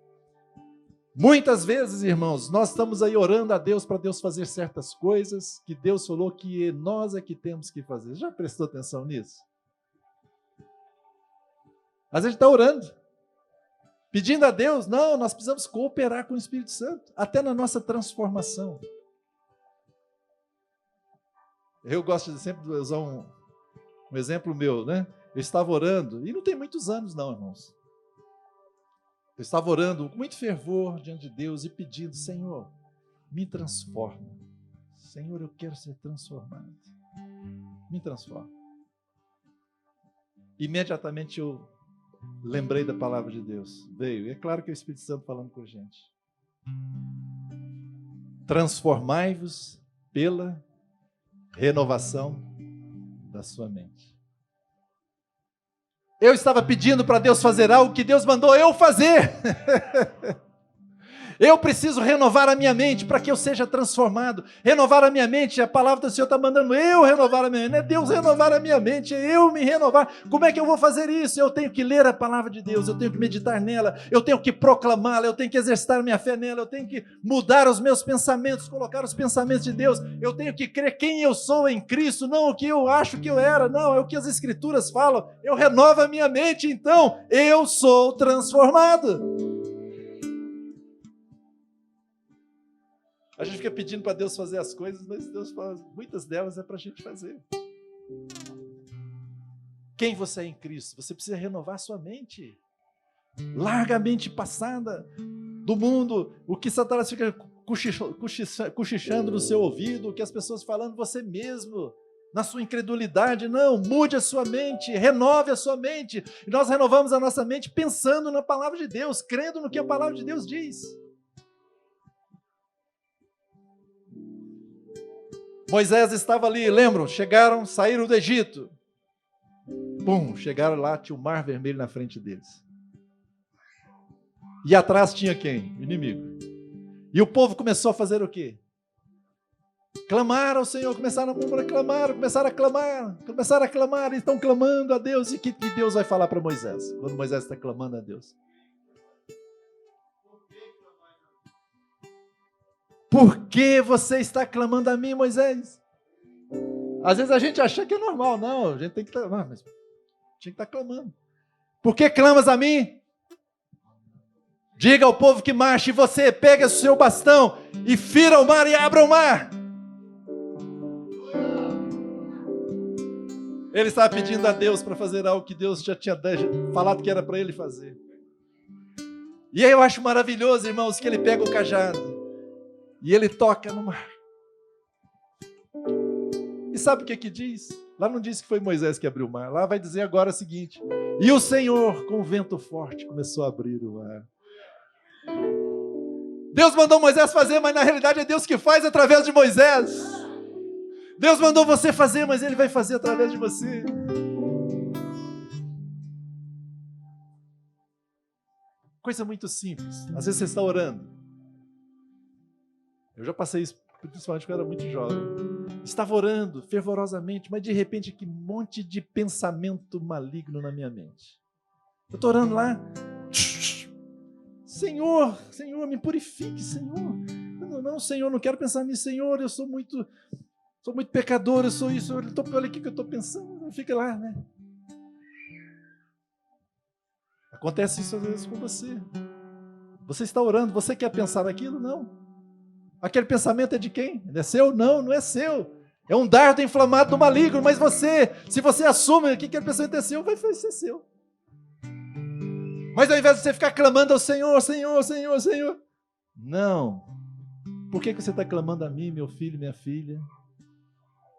Muitas vezes, irmãos, nós estamos aí orando a Deus para Deus fazer certas coisas que Deus falou que nós é que temos que fazer. Já prestou atenção nisso? Às vezes a gente está orando, pedindo a Deus, não, nós precisamos cooperar com o Espírito Santo, até na nossa transformação. Eu gosto de sempre usar um exemplo meu, né? Eu estava orando, e não tem muitos anos não, irmãos. Eu estava orando com muito fervor diante de Deus e pedindo, Senhor, me transforma. Senhor, eu quero ser transformado. Me transforma. Imediatamente eu lembrei da palavra de Deus. Veio. E é claro que é o Espírito Santo falando com a gente. Transformai-vos pela renovação da sua mente. Eu estava pedindo para Deus fazer algo que Deus mandou eu fazer. Eu preciso renovar a minha mente para que eu seja transformado. Renovar a minha mente, a palavra do Senhor está mandando eu renovar a minha mente. Não é Deus renovar a minha mente, é eu me renovar. Como é que eu vou fazer isso? Eu tenho que ler a palavra de Deus, eu tenho que meditar nela, eu tenho que proclamá-la, eu tenho que exercitar minha fé nela, eu tenho que mudar os meus pensamentos, colocar os pensamentos de Deus. Eu tenho que crer quem eu sou em Cristo, não o que eu acho que eu era, não, é o que as Escrituras falam. Eu renovo a minha mente, então eu sou transformado. A gente fica pedindo para Deus fazer as coisas, mas Deus fala, muitas delas é para a gente fazer. Quem você é em Cristo? Você precisa renovar sua mente. Larga a mente passada do mundo, o que Satanás fica cochichando no seu ouvido, o que as pessoas falando, você mesmo, na sua incredulidade. Não, mude a sua mente, renove a sua mente. E nós renovamos a nossa mente pensando na palavra de Deus, crendo no que a palavra de Deus diz. Moisés estava ali, lembram? Chegaram, saíram do Egito. Pum, chegaram lá, tinha o Mar Vermelho na frente deles. E atrás tinha quem? O inimigo. E o povo começou a fazer o quê? Clamaram ao Senhor, começaram a clamar, começaram a clamar, e estão clamando a Deus. E o que Deus vai falar para Moisés? Quando Moisés está clamando a Deus. Por que você está clamando a mim, Moisés? Às vezes a gente acha que é normal. Não, a gente tem que clamar, mas tinha que estar clamando. Por que clamas a mim? Diga ao povo que marche, e você pega o seu bastão e fira o mar e abra o mar. Ele estava pedindo a Deus para fazer algo que Deus já tinha falado que era para ele fazer. E aí eu acho maravilhoso, irmãos, que ele pega o cajado e ele toca no mar. E sabe o que diz? Lá não diz que foi Moisés que abriu o mar. Lá vai dizer agora o seguinte: e o Senhor, com vento forte, começou a abrir o mar. Deus mandou Moisés fazer, mas na realidade é Deus que faz através de Moisés. Deus mandou você fazer, mas Ele vai fazer através de você. Coisa muito simples. Às vezes você está orando. Eu já passei isso, principalmente quando eu era muito jovem. Estava orando fervorosamente, mas de repente que monte de pensamento maligno na minha mente. Eu estou orando lá. Senhor, me purifique, Senhor. Não, Senhor, não quero pensar nisso, Senhor. Eu sou muito pecador, eu sou isso. Olha aqui que eu estou pensando. Fica lá, né? Acontece isso às vezes com você. Você está orando, você quer pensar naquilo? Não. Aquele pensamento é de quem? É seu? Não, não é seu. É um dardo inflamado do maligno, mas se você assume que aquele pensamento é seu, vai ser seu. Mas ao invés de você ficar clamando ao Senhor, Senhor, Senhor, Senhor. Não. Por que você está clamando a mim, meu filho, minha filha?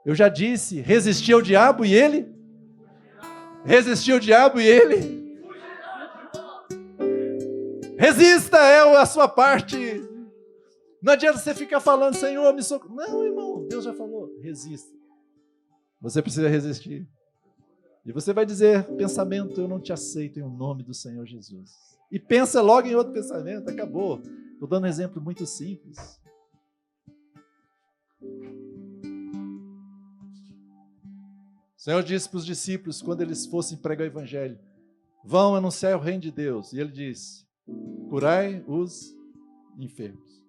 Eu já disse, resistir ao diabo e ele? Resistir ao diabo e ele? Resista, é a sua parte. Não adianta você ficar falando, Senhor, me socorre. Não, irmão, Deus já falou, resista. Você precisa resistir. E você vai dizer, pensamento, eu não te aceito em nome do Senhor Jesus. E pensa logo em outro pensamento, acabou. Estou dando um exemplo muito simples. O Senhor disse para os discípulos, quando eles fossem pregar o Evangelho, vão anunciar o reino de Deus. E Ele disse, curai os enfermos.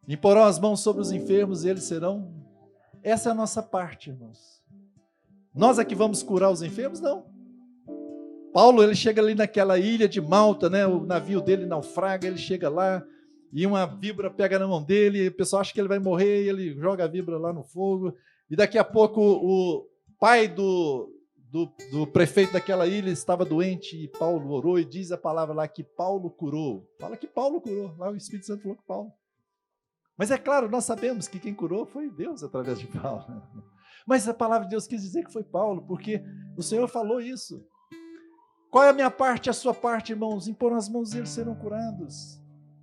Imporão as mãos sobre os enfermos e eles serão... Essa é a nossa parte, irmãos. Nós é que vamos curar os enfermos? Não. Paulo, ele chega ali naquela ilha de Malta, né? O navio dele naufraga, ele chega lá e uma víbora pega na mão dele, o pessoal acha que ele vai morrer e ele joga a víbora lá no fogo. E daqui a pouco o pai do prefeito daquela ilha estava doente e Paulo orou e diz a palavra lá que Paulo curou. Fala que Paulo curou. Lá o Espírito Santo falou que Paulo. Mas é claro, nós sabemos que quem curou foi Deus através de Paulo. Mas a palavra de Deus quis dizer que foi Paulo, porque o Senhor falou isso. Qual é a minha parte e a sua parte, irmãos? Impor as mãos e eles serão curados.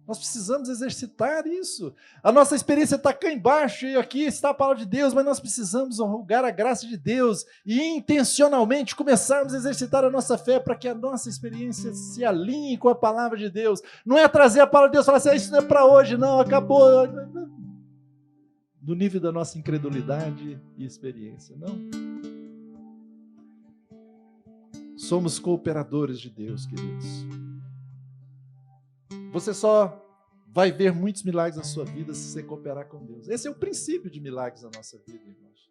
Nós precisamos exercitar isso. A nossa experiência está cá embaixo e aqui está a palavra de Deus, mas nós precisamos rogar a graça de Deus e intencionalmente começarmos a exercitar a nossa fé para que a nossa experiência se alinhe com a palavra de Deus. Não é trazer a palavra de Deus e falar assim, isso não é para hoje, não, acabou. Do nível da nossa incredulidade e experiência, não. Somos cooperadores de Deus, queridos. Você só vai ver muitos milagres na sua vida se você cooperar com Deus. Esse é o princípio de milagres na nossa vida, irmãos.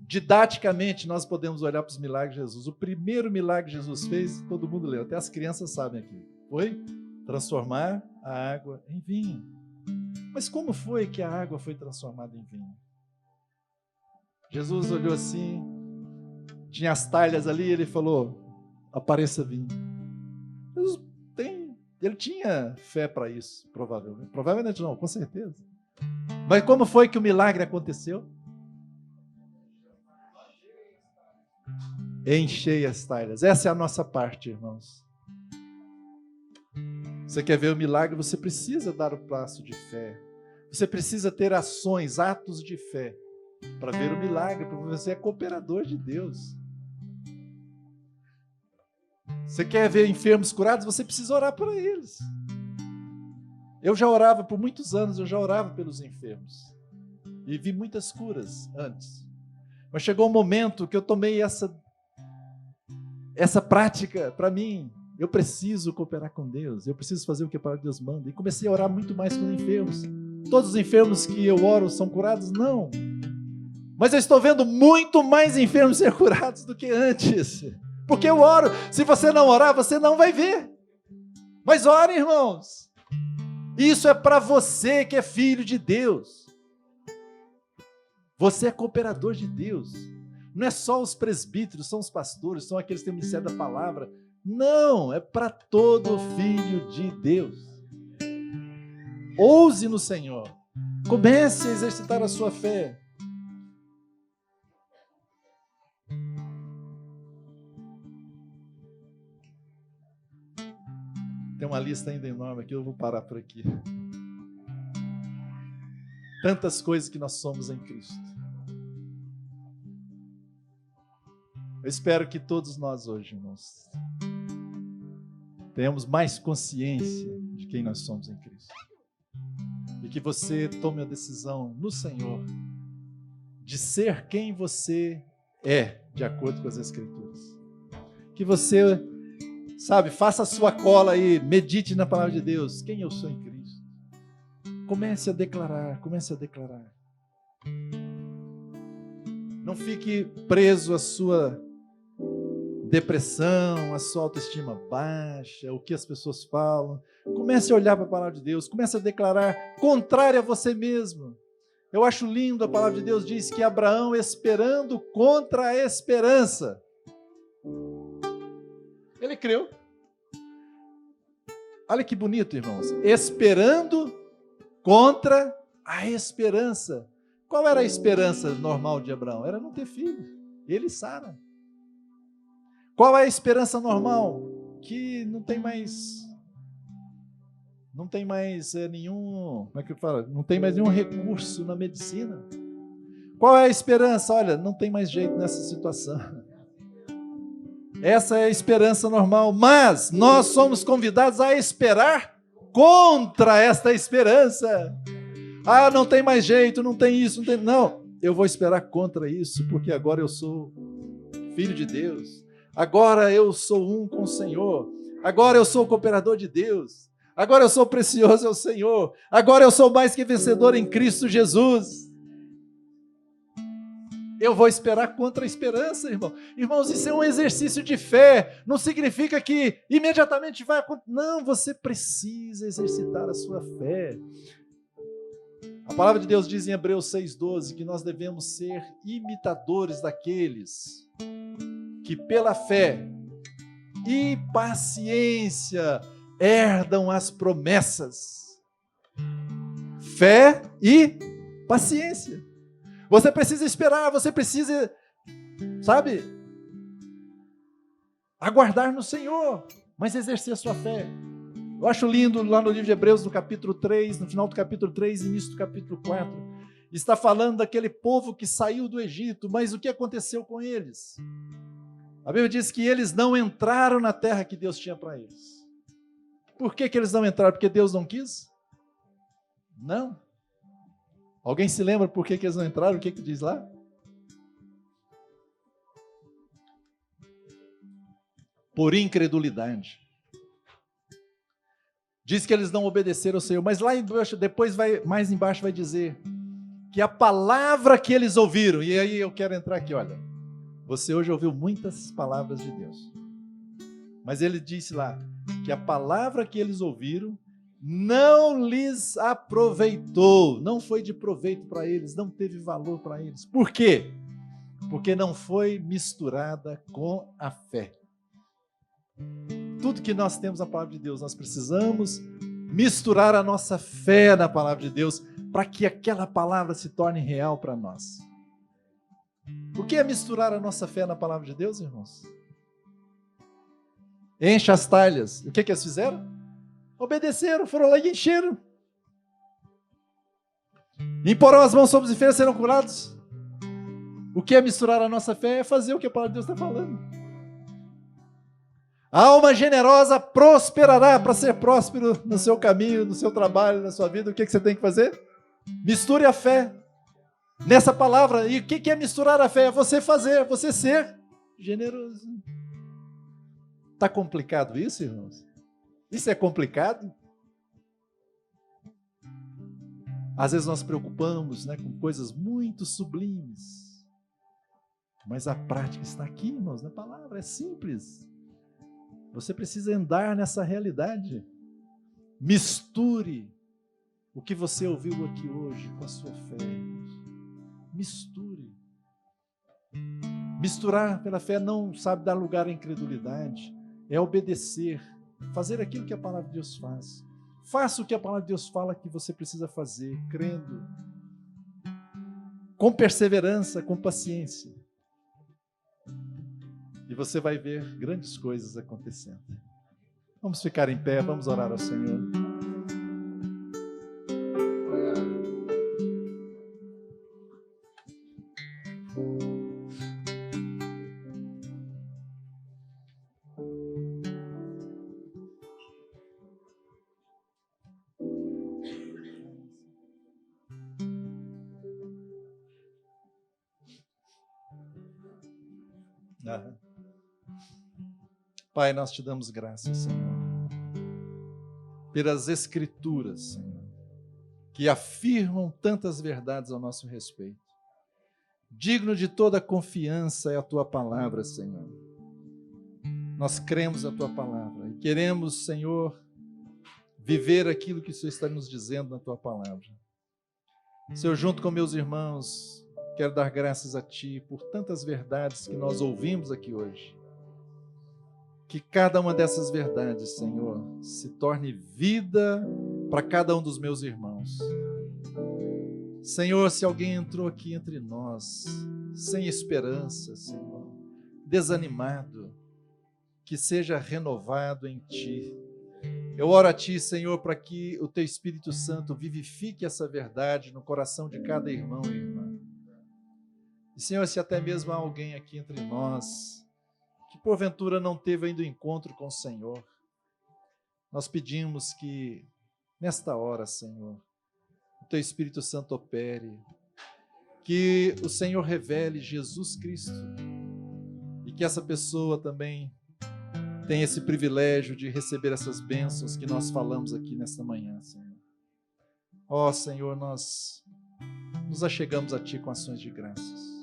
Didaticamente, nós podemos olhar para os milagres de Jesus. O primeiro milagre que Jesus fez, todo mundo leu, até as crianças sabem aqui. Foi transformar a água em vinho. Mas como foi que a água foi transformada em vinho? Jesus olhou assim, tinha as talhas ali, ele falou, apareça vinho. Jesus ele tinha fé para isso, provavelmente. Provavelmente não, com certeza. Mas como foi que o milagre aconteceu? Enchei as talhas. Essa é a nossa parte, irmãos. Você quer ver o milagre? Você precisa dar o passo de fé. Você precisa ter ações, atos de fé para ver o milagre, porque você é cooperador de Deus. Você quer ver enfermos curados? Você precisa orar por eles. Eu já orava por muitos anos, eu já orava pelos enfermos. E vi muitas curas antes. Mas chegou um momento que eu tomei essa prática para mim. Eu preciso cooperar com Deus, eu preciso fazer o que a palavra de Deus manda. E comecei a orar muito mais pelos enfermos. Todos os enfermos que eu oro são curados? Não. Mas eu estou vendo muito mais enfermos ser curados do que antes. Porque eu oro. Se você não orar, você não vai ver. Mas ore, irmãos. Isso é para você que é filho de Deus. Você é cooperador de Deus. Não é só os presbíteros, são os pastores, são aqueles que têm o ministério da palavra. Não, é para todo filho de Deus. Ouse no Senhor. Comece a exercitar a sua fé. Tem uma lista ainda enorme aqui, eu vou parar por aqui. Tantas coisas que nós somos em Cristo. Eu espero que todos nós hoje, irmãos, tenhamos mais consciência de quem nós somos em Cristo. E que você tome a decisão no Senhor de ser quem você é, de acordo com as Escrituras. Que você... Sabe, faça a sua cola aí, medite na palavra de Deus. Quem eu sou em Cristo? Comece a declarar, comece a declarar. Não fique preso à sua depressão, à sua autoestima baixa, o que as pessoas falam. Comece a olhar para a palavra de Deus, comece a declarar contrário a você mesmo. Eu acho lindo, a palavra de Deus diz que Abraão esperando contra a esperança. Ele creu. Olha que bonito, irmãos. Esperando contra a esperança. Qual era a esperança normal de Abraão? Era não ter filho. Ele e Sara. Qual é a esperança normal? Que não tem mais nenhum, como é que eu falo? Não tem mais nenhum recurso na medicina. Qual é a esperança? Olha, não tem mais jeito nessa situação. Essa é a esperança normal, mas nós somos convidados a esperar contra esta esperança. Ah, não tem mais jeito, não tem isso, não tem... Não, eu vou esperar contra isso, porque agora eu sou filho de Deus. Agora eu sou um com o Senhor. Agora eu sou o cooperador de Deus. Agora eu sou precioso ao Senhor. Agora eu sou mais que vencedor em Cristo Jesus. Eu vou esperar contra a esperança, irmão. Irmãos, isso é um exercício de fé. Não significa que imediatamente vai acontecer. Não, você precisa exercitar a sua fé. A palavra de Deus diz em Hebreus 6,12 que nós devemos ser imitadores daqueles que pela fé e paciência herdam as promessas. Fé e paciência. Você precisa esperar, você precisa, sabe, aguardar no Senhor, mas exercer a sua fé. Eu acho lindo lá no livro de Hebreus, no capítulo 3, no final do capítulo 3, início do capítulo 4, está falando daquele povo que saiu do Egito, mas o que aconteceu com eles? A Bíblia diz que eles não entraram na terra que Deus tinha para eles. Por que eles não entraram? Porque Deus não quis? Não. Alguém se lembra por que eles não entraram? O que diz lá? Por incredulidade. Diz que eles não obedeceram ao Senhor, mas lá embaixo, depois mais embaixo vai dizer que a palavra que eles ouviram, e aí eu quero entrar aqui, olha, você hoje ouviu muitas palavras de Deus, mas ele disse lá que a palavra que eles ouviram não lhes aproveitou, não foi de proveito para eles, não teve valor para eles. Por quê? Porque não foi misturada com a fé. Tudo que nós temos na palavra de Deus, nós precisamos misturar a nossa fé na palavra de Deus para que aquela palavra se torne real para nós. O que é misturar a nossa fé na palavra de Deus, irmãos? Enche as talhas. O que eles fizeram? Obedeceram, foram lá e encheram. Imporão as mãos sobre os enfermos, serão curados. O que é misturar a nossa fé? É fazer o que a palavra de Deus está falando. A alma generosa prosperará. Para ser próspero no seu caminho, no seu trabalho, na sua vida, o que você tem que fazer? Misture a fé nessa palavra. E o que é misturar a fé? É você fazer, você ser generoso. Está complicado isso, irmãos? Isso é complicado? Às vezes nós preocupamos, né, com coisas muito sublimes, mas a prática está aqui, irmãos, na palavra, é simples. Você precisa andar nessa realidade. Misture o que você ouviu aqui hoje com a sua fé. Misture. Misturar pela fé não sabe dar lugar à incredulidade, é obedecer, fazer aquilo que a palavra de Deus faz. Faça o que a palavra de Deus fala que você precisa fazer, crendo, com perseverança, com paciência. E você vai ver grandes coisas acontecendo. Vamos ficar em pé, vamos orar ao Senhor. Pai, nós te damos graças, Senhor, pelas Escrituras, Senhor, que afirmam tantas verdades ao nosso respeito. Digno de toda confiança é a Tua palavra, Senhor. Nós cremos na Tua palavra e queremos, Senhor, viver aquilo que o Senhor está nos dizendo na Tua palavra. Senhor, junto com meus irmãos, quero dar graças a Ti por tantas verdades que nós ouvimos aqui hoje. Que cada uma dessas verdades, Senhor, se torne vida para cada um dos meus irmãos. Senhor, se alguém entrou aqui entre nós, sem esperança, Senhor, desanimado, que seja renovado em Ti. Eu oro a Ti, Senhor, para que o Teu Espírito Santo vivifique essa verdade no coração de cada irmão e irmã. E, Senhor, se até mesmo há alguém aqui entre nós que porventura não teve ainda o encontro com o Senhor, nós pedimos que nesta hora, Senhor, o Teu Espírito Santo opere, que o Senhor revele Jesus Cristo e que essa pessoa também tem esse privilégio de receber essas bênçãos que nós falamos aqui nesta manhã, Senhor. Ó Senhor, nós nos achegamos a Ti com ações de graças.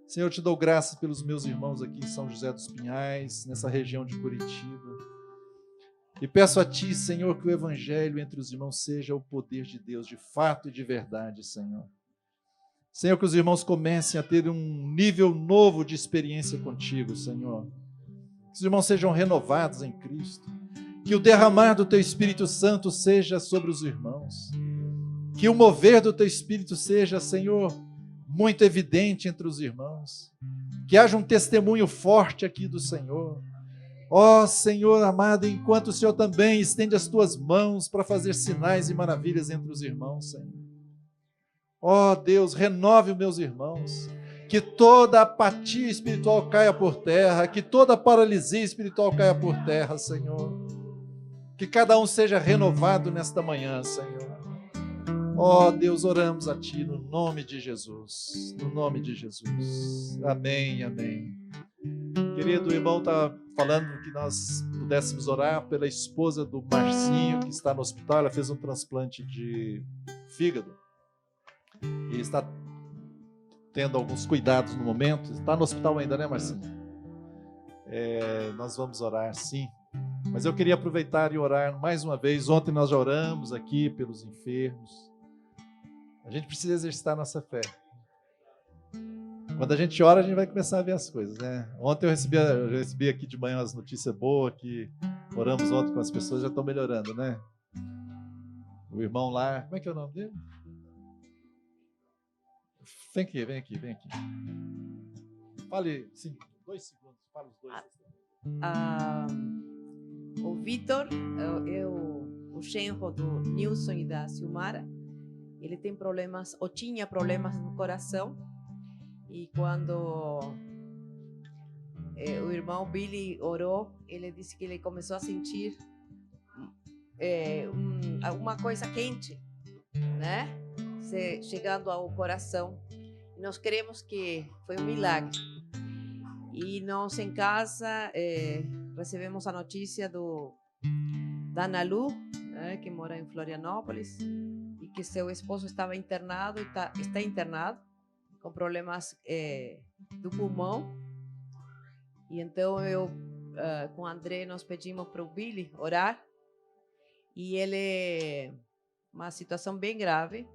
Senhor, eu te dou graças pelos meus irmãos aqui em São José dos Pinhais, nessa região de Curitiba. E peço a Ti, Senhor, que o Evangelho entre os irmãos seja o poder de Deus, de fato e de verdade, Senhor. Senhor, que os irmãos comecem a ter um nível novo de experiência contigo, Senhor. Que os irmãos sejam renovados em Cristo. Que o derramar do Teu Espírito Santo seja sobre os irmãos. Que o mover do Teu Espírito seja, Senhor, muito evidente entre os irmãos. Que haja um testemunho forte aqui do Senhor. Ó Senhor amado, enquanto o Senhor também estende as Tuas mãos para fazer sinais e maravilhas entre os irmãos, Senhor. Ó Deus, renove os meus irmãos. Que toda apatia espiritual caia por terra. Que toda paralisia espiritual caia por terra, Senhor. Que cada um seja renovado nesta manhã, Senhor. Ó Deus, oramos a Ti no nome de Jesus. No nome de Jesus. Amém, amém. Querido, o irmão está falando que nós pudéssemos orar pela esposa do Marcinho, que está no hospital. Ela fez um transplante de fígado. E está tendo alguns cuidados no momento. Está no hospital ainda, né, Marcinho? Nós vamos orar, sim. Mas eu queria aproveitar e orar mais uma vez. Ontem nós já oramos aqui pelos enfermos. A gente precisa exercitar a nossa fé. Quando a gente ora, a gente vai começar a ver as coisas, né? Ontem eu recebi aqui de manhã umas notícias boas, que oramos ontem com as pessoas, já estão melhorando, né? O irmão lá, como é que é o nome dele? Vem aqui. Fale, sim, 2 segundos, fala os dois. O Vitor é o genro do Nilson e da Silmara. Ele tem problemas, ou tinha problemas no coração. E quando o irmão Billy orou, ele disse que ele começou a sentir alguma coisa quente, né? Chegando ao coração. Nós queremos que foi um milagre. E nós em casa recebemos a notícia da Ana Lu, né, que mora em Florianópolis, e que seu esposo estava internado e está internado com problemas do pulmão. E então eu com o André nós pedimos para o Billy orar, e ele uma situação bem grave,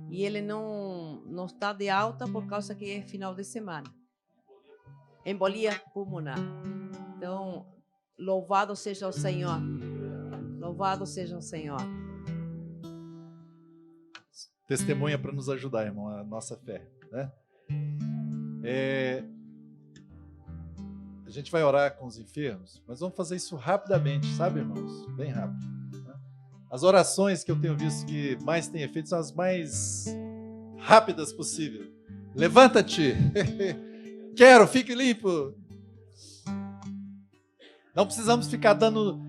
e ele não está de alta por causa que é final de semana, embolia pulmonar. Então, louvado seja o Senhor, louvado seja o Senhor. Testemunha para nos ajudar, irmão, a nossa fé, né? A gente vai orar com os enfermos, mas vamos fazer isso rapidamente, sabe, irmãos? Bem rápido, né? As orações que eu tenho visto que mais têm efeito são as mais rápidas possível. Levanta-te. Quero, fique limpo. Não precisamos ficar dando...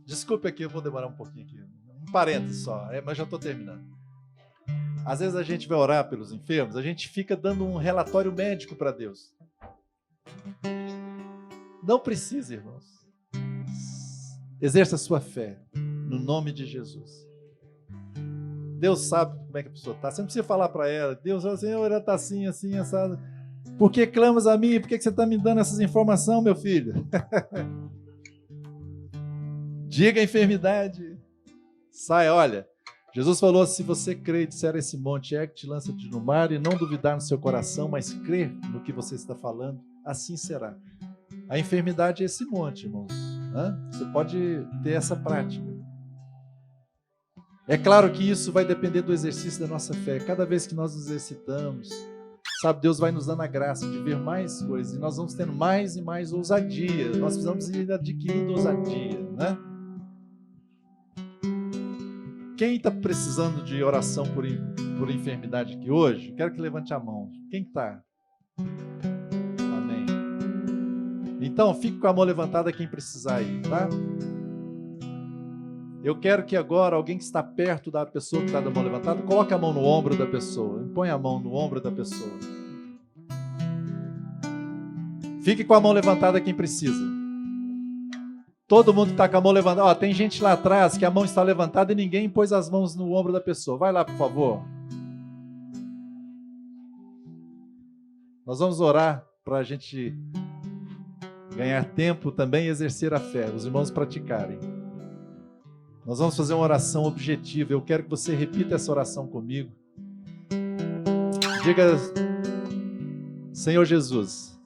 Desculpe aqui, eu vou demorar um pouquinho aqui. Um parênteses só, mas já estou terminando. Às vezes a gente vai orar pelos enfermos, a gente fica dando um relatório médico para Deus. Não precisa, irmãos. Exerça a sua fé, no nome de Jesus. Deus sabe como é que a pessoa está. Você não precisa falar para ela, Deus, Senhor, ela está assim, assim, assado. Por que clamas a mim? Por que você está me dando essas informações, meu filho? Diga a enfermidade. Sai, olha. Jesus falou, se você crer e disser a esse monte, ergue-te, lança-te no mar, e não duvidar no seu coração, mas crer no que você está falando, assim será. A enfermidade é esse monte, irmãos. Você pode ter essa prática. É claro que isso vai depender do exercício da nossa fé. Cada vez que nós nos exercitamos, sabe, Deus vai nos dando a graça de ver mais coisas, e nós vamos tendo mais e mais ousadia. Nós precisamos ir adquirindo ousadia, né? Quem está precisando de oração por enfermidade aqui hoje? Quero que levante a mão. Quem está? Amém. Então, fique com a mão levantada quem precisar aí, tá? Eu quero que agora alguém que está perto da pessoa que está da mão levantada, coloque a mão no ombro da pessoa. Põe a mão no ombro da pessoa. Fique com a mão levantada quem precisa. Todo mundo que está com a mão levantada. Ó, tem gente lá atrás que a mão está levantada e ninguém pôs as mãos no ombro da pessoa. Vai lá, por favor. Nós vamos orar para a gente ganhar tempo também e exercer a fé, os irmãos praticarem. Nós vamos fazer uma oração objetiva. Eu quero que você repita essa oração comigo. Diga: Senhor Jesus,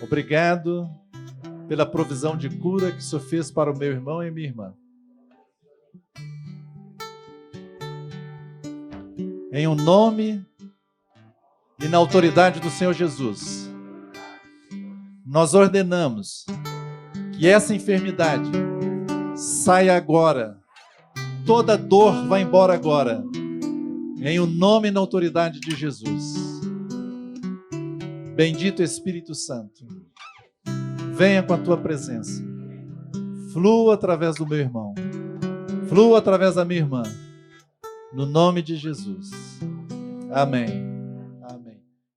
obrigado pela provisão de cura que o Senhor fez para o meu irmão e minha irmã. Em o nome e na autoridade do Senhor Jesus, nós ordenamos que essa enfermidade saia agora. Toda dor vai embora agora. Em o nome e na autoridade de Jesus. Bendito Espírito Santo, venha com a tua presença. Flua através do meu irmão. Flua através da minha irmã. No nome de Jesus. Amém.